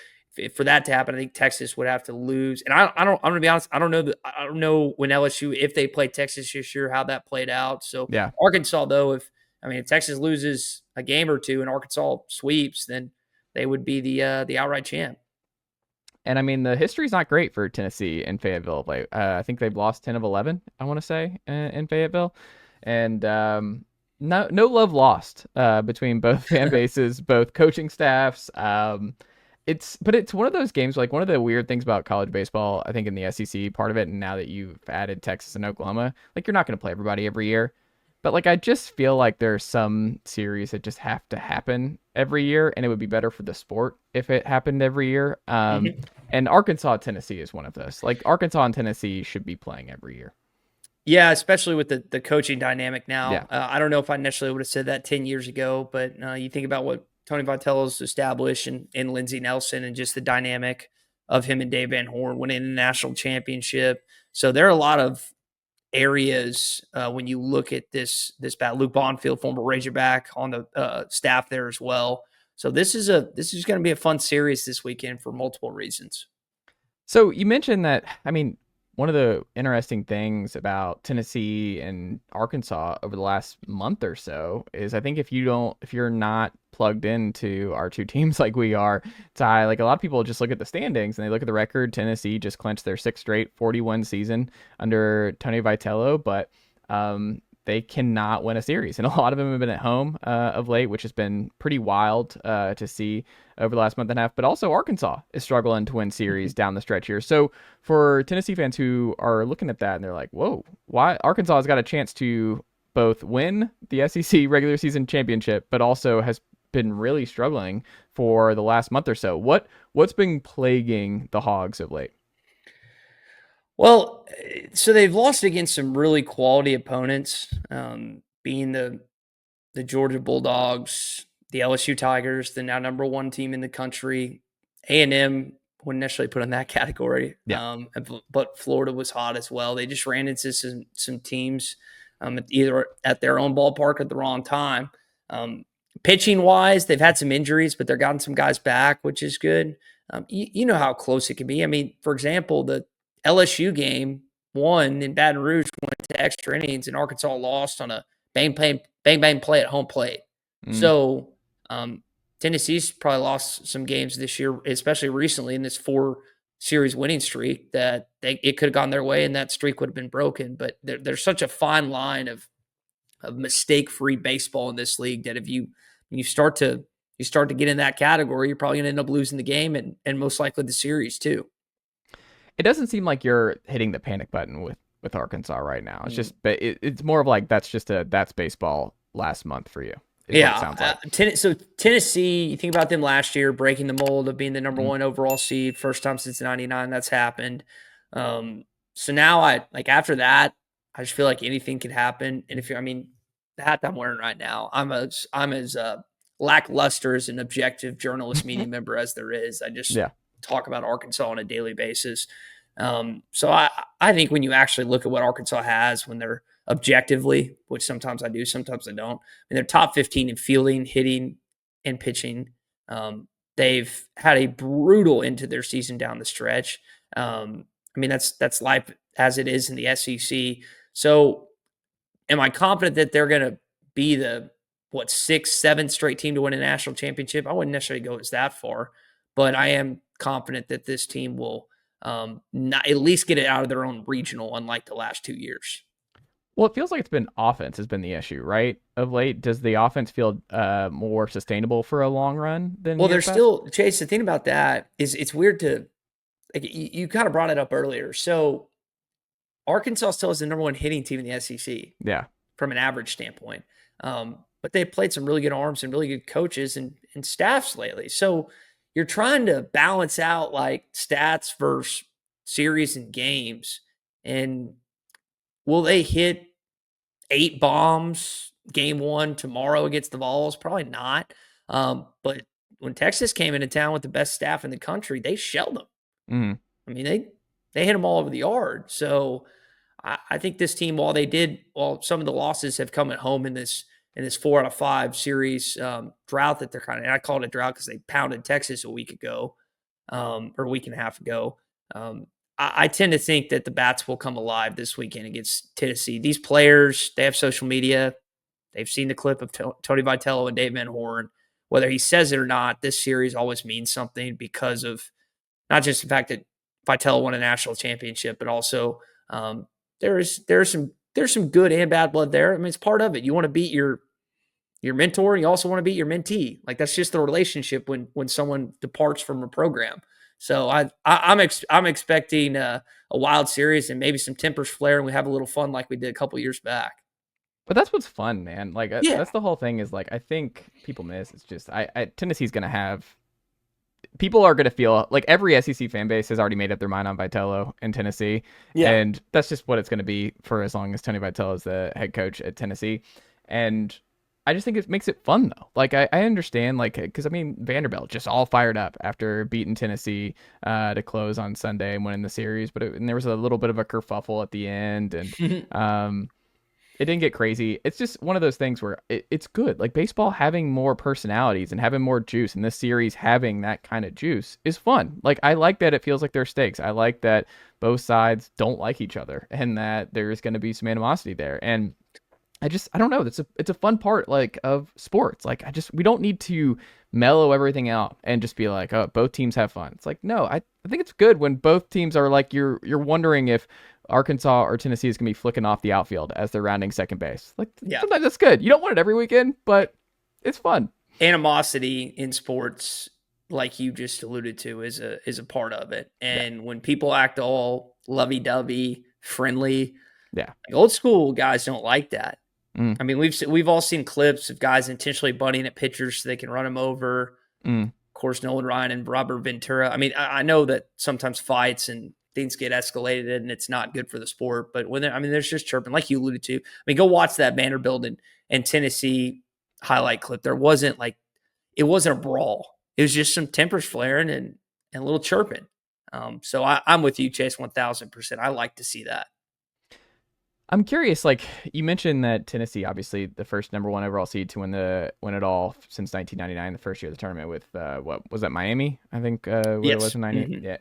for that to happen, I think Texas would have to lose. And I'm going to be honest. I don't know when LSU, if they play Texas this year, how that played out. So yeah. Arkansas though, if Texas loses a game or 2 and Arkansas sweeps, then they would be the outright champ. And I mean, the history's not great for Tennessee and Fayetteville. I think they've lost 10 of 11, I want to say, in Fayetteville. And no love lost between both fan bases, both coaching staffs. It's one of those games, like one of the weird things about college baseball, I think in the SEC part of it, and now that you've added Texas and Oklahoma, like you're not going to play everybody every year. But like I just feel like there's some series that just have to happen every year, and it would be better for the sport if it happened every year. And Arkansas Tennessee is one of those. Like Arkansas and Tennessee should be playing every year. Yeah, especially with the coaching dynamic now. Yeah. I don't know if I necessarily would have said that 10 years ago, but you think about what Tony Vitello's established and Lindsey Nelson and just the dynamic of him and Dave Van Horn winning the national championship. So there are a lot of areas when you look at this battle. Luke Bonfield, former Razorback, on the staff there as well. So this is going to be a fun series this weekend for multiple reasons. So you mentioned that, I mean, one of the interesting things about Tennessee and Arkansas over the last month or so is I think if you're not plugged into our two teams like we are, Ty, like a lot of people just look at the standings and they look at the record. Tennessee just clinched their 6th straight 41 season under Tony Vitello, but they cannot win a series. And a lot of them have been at home of late, which has been pretty wild to see over the last month and a half. But also Arkansas is struggling to win series down the stretch here. So for Tennessee fans who are looking at that and they're like, whoa, why Arkansas has got a chance to both win the SEC regular season championship, but also has been really struggling for the last month or so. What's been plaguing the Hawgs of late? Well, so they've lost against some really quality opponents, being the Georgia Bulldogs, the LSU Tigers, the now number 1 team in the country. A&M wouldn't necessarily put in that category, but Florida was hot as well. They just ran into some teams either at their own ballpark at the wrong time. Pitching-wise, they've had some injuries, but they're gotten some guys back, which is good. You know how close it can be. I mean, for example, the LSU game won in Baton Rouge, went to extra innings, and Arkansas lost on a bang play at home plate. So Tennessee's probably lost some games this year, especially recently in this 4-series winning streak, that it could have gone their way and that streak would have been broken. But there's such a fine line of mistake-free baseball in this league that if you start to get in that category, you're probably going to end up losing the game and most likely the series too. It doesn't seem like you're hitting the panic button with Arkansas right now. It's just, but it's more of like that's baseball last month for you. Yeah. Sounds like. So Tennessee, you think about them last year breaking the mold of being the number 1 overall seed, first time since '99 that's happened. So now after that, I just feel like anything could happen. And the hat I'm wearing right now, I'm as lackluster as an objective journalist media member as there is. I just talk about Arkansas on a daily basis. So I think when you actually look at what Arkansas has when they're objectively, which sometimes I do, sometimes I don't, and they're top 15 in fielding, hitting, and pitching. They've had a brutal end to their season down the stretch. That's life as it is in the SEC. So am I confident that they're going to be the 6th, 7th straight team to win a national championship? I wouldn't necessarily go as that far, but I am confident that this team will not at least get it out of their own regional, unlike the last 2 years. Well, it feels like it's been offense has been the issue, right? Of late, does the offense feel more sustainable for a long run than? Well, there's still, Chase. The thing about that is it's weird to, like, you kind of brought it up earlier. So Arkansas still is the number 1 hitting team in the SEC. Yeah, from an average standpoint. But they played some really good arms and really good coaches and staffs lately. So you're trying to balance out like stats versus series and games. And will they hit 8 bombs game 1 tomorrow against the Vols? Probably not. But when Texas came into town with the best staff in the country, they shelled them. Mm-hmm. They hit them all over the yard. So I think this team, while some of the losses have come at home in this 4 out of 5 series drought that they're and I call it a drought because they pounded Texas a week ago or a week and a half ago. I tend to think that the bats will come alive this weekend against Tennessee. These players, they have social media. They've seen the clip of Tony Vitello and Dave Van Horn. Whether he says it or not, this series always means something because of not just the fact that Vitello won a national championship, but also there's some good and bad blood there. It's part of it. You want to beat your mentor, and you also want to beat your mentee. Like, that's just the relationship when someone departs from a program. So I'm expecting a wild series and maybe some tempers flare, and we have a little fun like we did a couple years back. But that's what's fun, man. Like Yeah. that's the whole thing. Is like I think people miss. It's just Tennessee's gonna have. People are going to feel like every SEC fan base has already made up their mind on Vitello in Tennessee. Yeah. And that's just what it's going to be for as long as Tony Vitello is the head coach at Tennessee. And I just think it makes it fun, though. Like, I understand, like, because, I mean, Vanderbilt just all fired up after beating Tennessee to close on Sunday and winning the series. And there was a little bit of a kerfuffle at the end. And it didn't get crazy. It's just one of those things where it's good. Like baseball having more personalities and having more juice, and this series having that kind of juice is fun. Like I like that it feels like there's stakes. I like that both sides don't like each other and that there's going to be some animosity there. And I don't know. It's a fun part like of sports. Like we don't need to mellow everything out and just be like, oh, both teams have fun. It's like, no, I think it's good when both teams are like, you're wondering if Arkansas or Tennessee is going to be flicking off the outfield as they're rounding second base. Like sometimes that's good. You don't want it every weekend, but it's fun. Animosity in sports, like you just alluded to, is a part of it. And when people act all lovey-dovey, friendly, like old school guys don't like that. I mean, we've all seen clips of guys intentionally butting at pitchers so they can run them over. Of course, Nolan Ryan and Robert Ventura. I mean, I know that sometimes fights and things get escalated and it's not good for the sport. But there's just chirping, like you alluded to. I mean, go watch that Vanderbilt and Tennessee highlight clip. It wasn't a brawl. It was just some tempers flaring and a little chirping. So I'm with you, Chase, 1,000%. I like to see that. I'm curious, like you mentioned that Tennessee, obviously the first number 1 overall seed to win it all since 1999, the first year of the tournament with what was that, Miami? I think it was in 90. Mm-hmm. Yeah.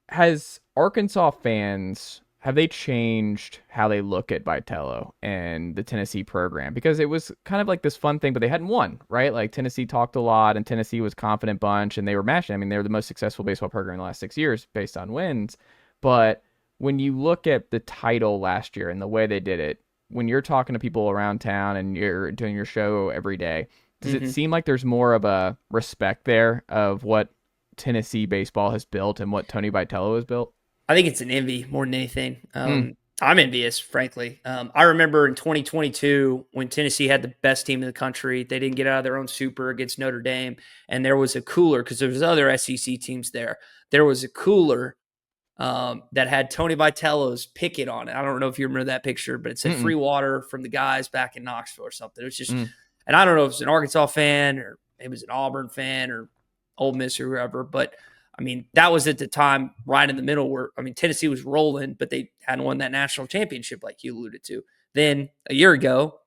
Has Arkansas fans, have they changed how they look at Vitello and the Tennessee program? Because it was kind of like this fun thing, but they hadn't won, right? Like Tennessee talked a lot and Tennessee was a confident bunch and they were mashing. I mean, they were the most successful baseball program in the last 6 years based on wins. But when you look at the title last year and the way they did it, when you're talking to people around town and you're doing your show every day, does it seem like there's more of a respect there of what Tennessee baseball has built and what Tony Vitello has built? I think it's an envy more than anything. I'm envious, frankly. I remember in 2022 when Tennessee had the best team in the country, they didn't get out of their own super against Notre Dame, and there was a cooler because there was other SEC teams there. There was a cooler that had Tony Vitello's picket on it. I don't know if you remember that picture, but it said free water from the guys back in Knoxville or something. It was just, and I don't know if it's an Arkansas fan or maybe it was an Auburn fan or Ole Miss or whoever, but I mean, that was at the time right in the middle where, I mean, Tennessee was rolling, but they hadn't won that national championship like you alluded to. Then a year ago,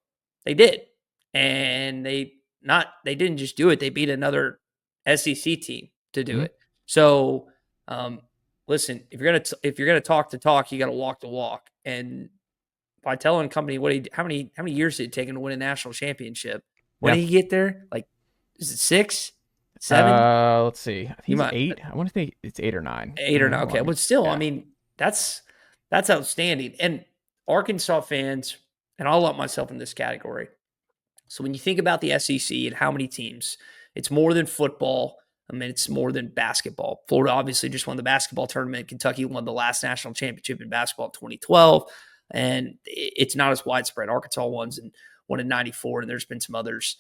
they did. And they didn't just do it. They beat another SEC team to do it. So, listen, if you're gonna talk the talk, you got to walk the walk. And Vitello and company, how many years did it take him to win a national championship? When did he get there? Like, is it 6, 7? Let's see. I think it's 8. I want to think it's 8 or 9. 8 or 9. Okay, but still, I mean, that's outstanding. And Arkansas fans, and I'll lump myself in this category. So when you think about the SEC and how many teams, it's more than football. I mean, it's more than basketball. Florida obviously just won the basketball tournament. Kentucky won the last national championship in basketball in 2012. And it's not as widespread. Arkansas won in 94, and there's been some others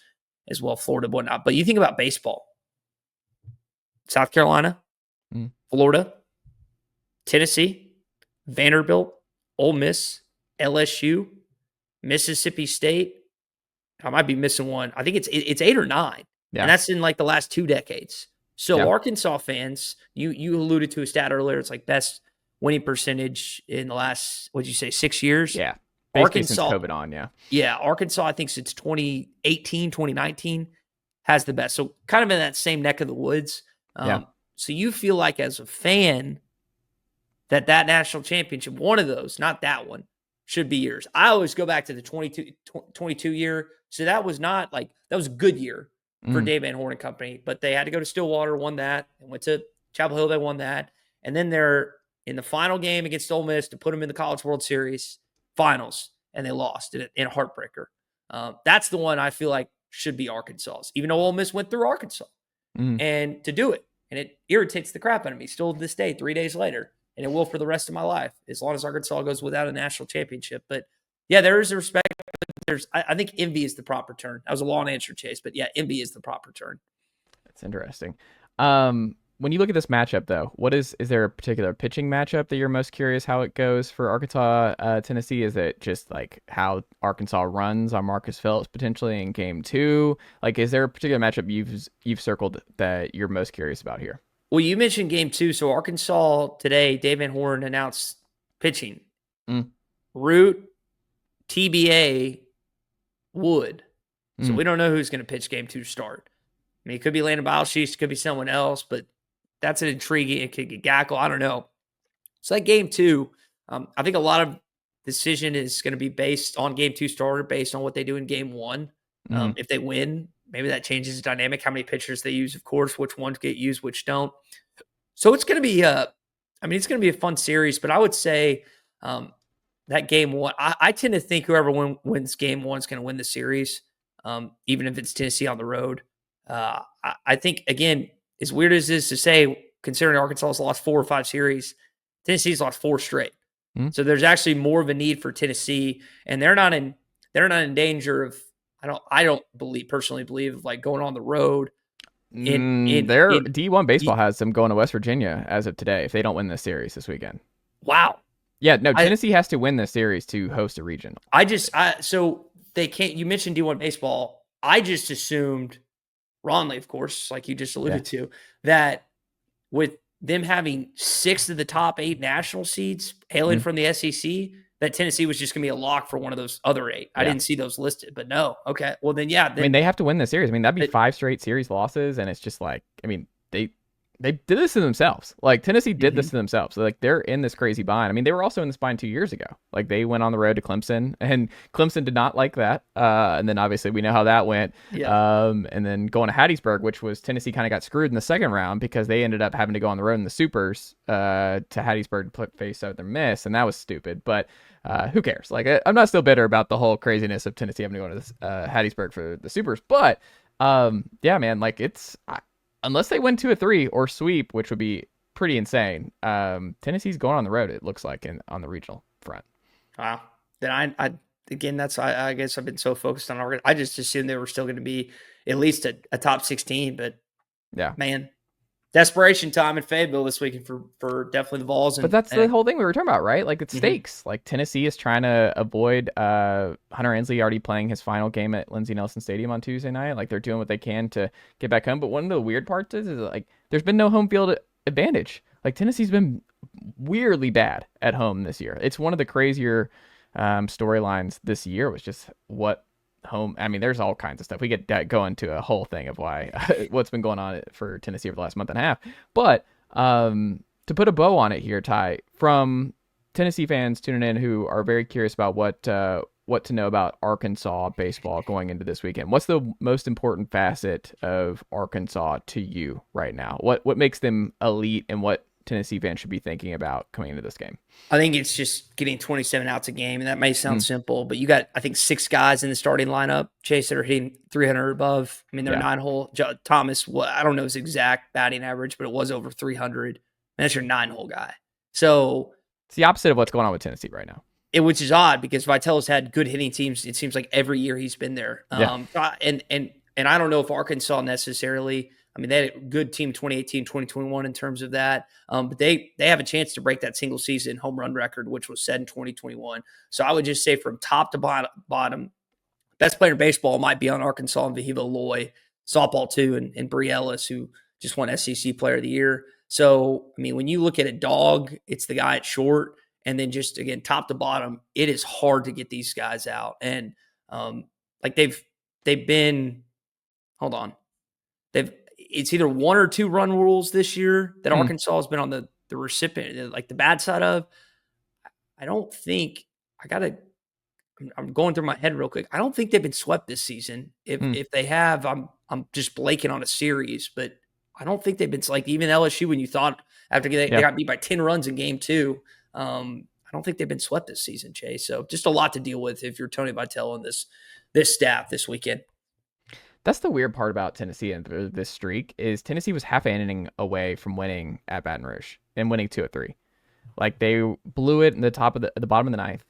as well, Florida, whatnot. But you think about baseball. South Carolina, Florida, Tennessee, Vanderbilt, Ole Miss, LSU, Mississippi State. I might be missing one. I think it's 8 or 9. Yeah. And that's in like the last 2 decades. So Arkansas fans, you alluded to a stat earlier. It's like best winning percentage in the last, what'd you say, 6 years? Yeah. Basically since COVID on, yeah. Yeah. Arkansas, I think since 2018, 2019 has the best. So kind of in that same neck of the woods. So you feel like as a fan that national championship, one of those, not that one, should be yours. I always go back to the 22 year. So that was not like, that was a good year for Dave Van Horn and company, but they had to go to Stillwater, won that, and went to Chapel Hill, they won that. And then they're in the final game against Ole Miss to put them in the College World Series finals, and they lost in a heartbreaker. That's the one I feel like should be Arkansas's, even though Ole Miss went through Arkansas. And to do it. And it irritates the crap out of me still to this day, 3 days later. And it will for the rest of my life, as long as Arkansas goes without a national championship. But yeah, there is a respect I think envy is the proper term. That was a long answer, Chase, but yeah, envy is the proper term. That's interesting. When you look at this matchup, though, is there a particular pitching matchup that you're most curious how it goes for Arkansas, Tennessee? Is it just like how Arkansas runs on Marcus Phillips potentially in game 2? Like, is there a particular matchup you've circled that you're most curious about here? Well, you mentioned game 2. So Arkansas today, Dave Van Horn announced pitching. Root, TBA, Wood. So we don't know who's going to pitch game 2 start. I mean, it could be Landon Bileshees, it could be someone else, but that's an intriguing. It could get Gackle. I don't know. So that game 2, I think a lot of decision is going to be based on game 2 starter, based on what they do in game 1. If they win, maybe that changes the dynamic, how many pitchers they use, of course, which ones get used, which don't. So it's going to be it's going to be a fun series, but I would say that game 1, I tend to think whoever wins game 1 is going to win the series, even if it's Tennessee on the road. I think, again, as weird as it is to say, considering Arkansas has lost 4 or 5 series, Tennessee's lost 4 straight. So there's actually more of a need for Tennessee, and they're not in danger of, I don't personally believe of like going on the road. D1 baseball has them going to West Virginia as of today if they don't win this series this weekend. Wow. Yeah, no, Tennessee has to win this series to host a regional. So they can't. You mentioned D1 baseball. I just assumed, wrongly, of course, like you just alluded to, that with them having 6 of the top 8 national seeds hailing from the SEC, that Tennessee was just going to be a lock for one of those other 8. I didn't see those listed, but no. Okay. Well, then, yeah. They have to win this series. I mean, that'd be 5 straight series losses, and it's just like, I mean, they did this to themselves. Like, Tennessee did this to themselves. So, like, they're in this crazy bind. I mean, they were also in this bind 2 years ago. Like, they went on the road to Clemson, and Clemson did not like that. And then, obviously, we know how that went. Yeah. And then going to Hattiesburg, which was Tennessee kind of got screwed in the second round because they ended up having to go on the road in the Supers to Hattiesburg to face Southern Miss, and that was stupid. But who cares? Like, I'm not still bitter about the whole craziness of Tennessee having to go to this, Hattiesburg for the Supers. But, yeah, man, like, it's... unless they win 2 or 3 or sweep, which would be pretty insane, Tennessee's going on the road, it looks like, on the regional front. Wow. Then I guess I've been so focused on Oregon. I just assumed they were still going to be at least a top 16, but yeah, man, desperation time in Fayetteville this weekend for definitely the Vols. But that's the whole thing we were talking about, right? Like, it's stakes. Like, Tennessee is trying to avoid Hunter Ensley already playing his final game at Lindsey Nelson Stadium on Tuesday night. Like, they're doing what they can to get back home. But one of the weird parts is like, there's been no home field advantage. Like, Tennessee's been weirdly bad at home this year. It's one of the crazier storylines this year was just what home. I mean, there's all kinds of stuff. We get go into a whole thing of why what's been going on for Tennessee over the last month and a half. But to put a bow on it here, Ty, from Tennessee fans tuning in who are very curious about what to know about Arkansas baseball going into this weekend, what's the most important facet of Arkansas to you right now? What makes them elite, and what Tennessee fans should be thinking about coming into this game? I think it's just getting 27 outs a game, and that may sound simple, but you got, I think, 6 guys in the starting lineup, Chase, that are hitting 300 or above. I mean, they're 9-hole. Thomas, I don't know his exact batting average, but it was over 300. And that's your 9-hole guy. So it's the opposite of what's going on with Tennessee right now. Which is odd because Vitello's had good hitting teams. It seems like every year he's been there. And I don't know if Arkansas necessarily. I mean, they had a good team 2018, 2021 in terms of that. But they have a chance to break that single season home run record, which was set in 2021. So I would just say from top to bottom, best player in baseball might be on Arkansas and Vahiva Loy, softball too, and Bree Ellis, who just won SEC Player of the Year. So, I mean, when you look at a dog, it's the guy at short. And then just, again, top to bottom, it is hard to get these guys out. And like they've been, hold on. It's either 1 or 2 run rules this year that Arkansas has been on the recipient, like the bad side of. I don't think I'm going through my head real quick. I don't think they've been swept this season. If they have, I'm just blanking on a series, but I don't think they've been, like, even LSU, when you thought after they got beat by 10 runs in game 2, I don't think they've been swept this season, Chase. So just a lot to deal with if you're Tony Vitello and this staff this weekend. That's the weird part about Tennessee and this streak is Tennessee was half an inning away from winning at Baton Rouge and winning 2 of 3. Like, they blew it in the bottom of the ninth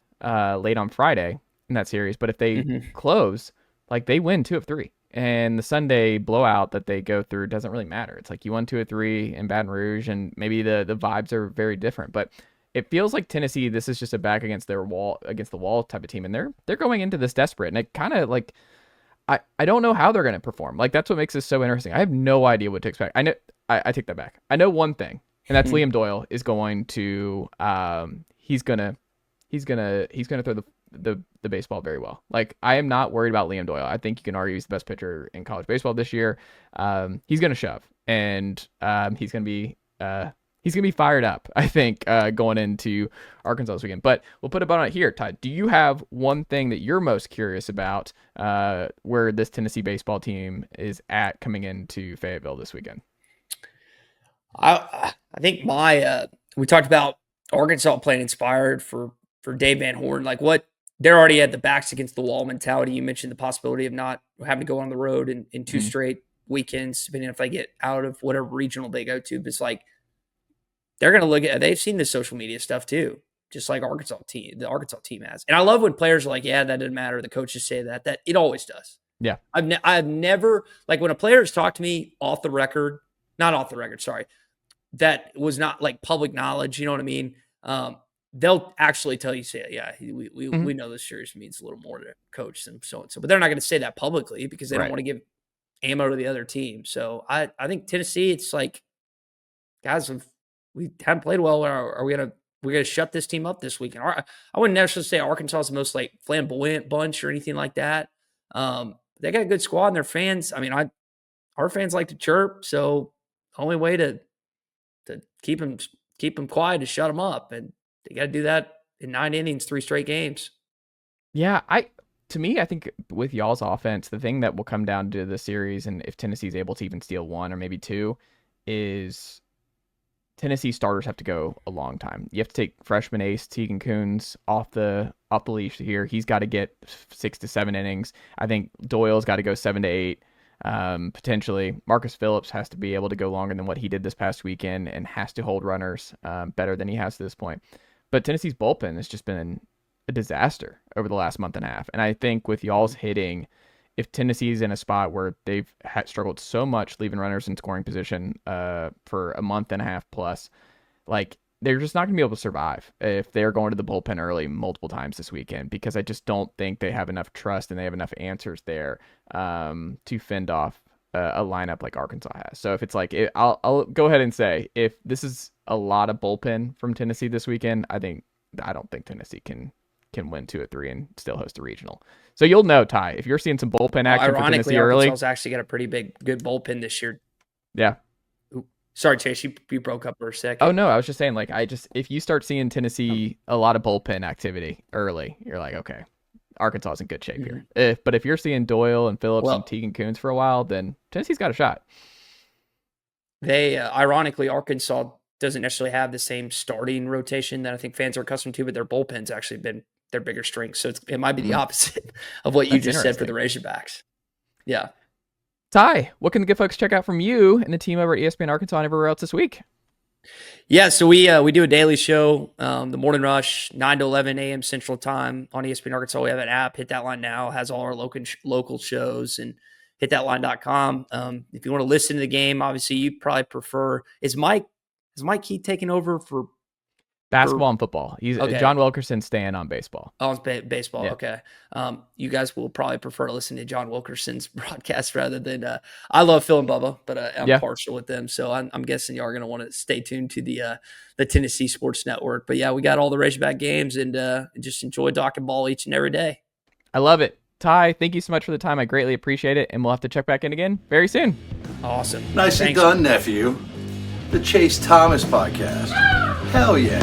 late on Friday, in that series. But if they Mm-hmm. close, like they win 2 of 3. And the Sunday blowout that they go through doesn't really matter. It's like you won 2 of 3 in Baton Rouge, and maybe the vibes are very different. But it feels like Tennessee, this is just a back against the wall type of team, and they're going into this desperate. And it kind of like I don't know how they're going to perform. Like that's what makes this so interesting. I have no idea what to expect. I know I take that back. I know one thing, and that's Liam Doyle is going to he's gonna throw the baseball very well. Like I am not worried about Liam Doyle. I think you can argue he's the best pitcher in college baseball this year. He's gonna shove, and he's gonna be fired up, I think, going into Arkansas this weekend. But we'll put a button on it here. Ty, do you have one thing that you're most curious about where this Tennessee baseball team is at coming into Fayetteville this weekend? I think we talked about Arkansas playing inspired for Dave Van Horn. Like what they're already at the backs against the wall mentality. You mentioned the possibility of not having to go on the road in 2 straight weekends, depending if they get out of whatever regional they go to. But it's like they're going to look at. They've seen the social media stuff too, just like the Arkansas team has. And I love when players are like, "Yeah, that didn't matter." The coaches say that it always does. Yeah, I've never like when a player has talked to me not off the record. Sorry, that was not like public knowledge. You know what I mean? They'll actually tell you, say, yeah, we know this series means a little more to coach than so and so, but they're not going to say that publicly because they don't want to give ammo to the other team. So I think Tennessee, it's like, guys, we haven't played well. Are we gonna shut this team up this weekend? I wouldn't necessarily say Arkansas is the most like flamboyant bunch or anything like that. They got a good squad and their fans. I mean, our fans like to chirp, so the only way to keep them quiet is shut them up, and they got to do that in 9 innings, 3 straight games. Yeah, to me, I think with y'all's offense, the thing that will come down to the series, and if Tennessee's able to even steal 1 or maybe 2, is Tennessee starters have to go a long time. You have to take freshman ace Tegan Kuhns off the leash here. He's got to get 6 to 7 innings. I think Doyle's got to go 7 to 8. Potentially Marcus Phillips has to be able to go longer than what he did this past weekend and has to hold runners better than he has to this point. But Tennessee's bullpen has just been a disaster over the last month and a half. And I think with y'all's hitting, if Tennessee's in a spot where they've struggled so much leaving runners in scoring position for a month and a half plus, like they're just not going to be able to survive if they're going to the bullpen early multiple times this weekend, because I just don't think they have enough trust and they have enough answers there to fend off a lineup like Arkansas has. So if it's like, I'll go ahead and say, if this is a lot of bullpen from Tennessee this weekend, I don't think Tennessee can win 2 of 3 and still host a regional. So you'll know, Ty, if you're seeing some bullpen action for Tennessee early. Arkansas's actually got a pretty good bullpen this year. Yeah. Sorry, Chase, you broke up for a second. Oh no, I was just saying, like, if you start seeing Tennessee a lot of bullpen activity early, you're like, okay, Arkansas is in good shape here. But if you're seeing Doyle and Phillips and Tegan Kuhns for a while, then Tennessee's got a shot. They ironically, Arkansas doesn't necessarily have the same starting rotation that I think fans are accustomed to, but their bullpen's actually been their bigger strength. So it might be the opposite of what you just said for the Razorbacks. Yeah. Ty, what can the good folks check out from you and the team over at ESPN Arkansas and everywhere else this week? Yeah, so we do a daily show, the Morning Rush, 9 to 11 a.m. Central Time on ESPN Arkansas. We have an app, Hit That Line Now, has all our local shows, and hitthatline.com. If you want to listen to the game, obviously you probably prefer, is Mike Keith taking over for basketball and football? He's okay. John Wilkerson's staying on baseball. Oh, it's baseball. Yeah. Okay. You guys will probably prefer to listen to John Wilkerson's broadcast rather than I love Phil and Bubba, but I'm partial with them. So I'm guessing you are going to want to stay tuned to the Tennessee Sports Network. But yeah, we got all the Razorback games and just enjoy talking ball each and every day. I love it. Ty, thank you so much for the time. I greatly appreciate it. And we'll have to check back in again very soon. Awesome. Nicely done, nephew. The Chase Thomas Podcast. Hell yeah.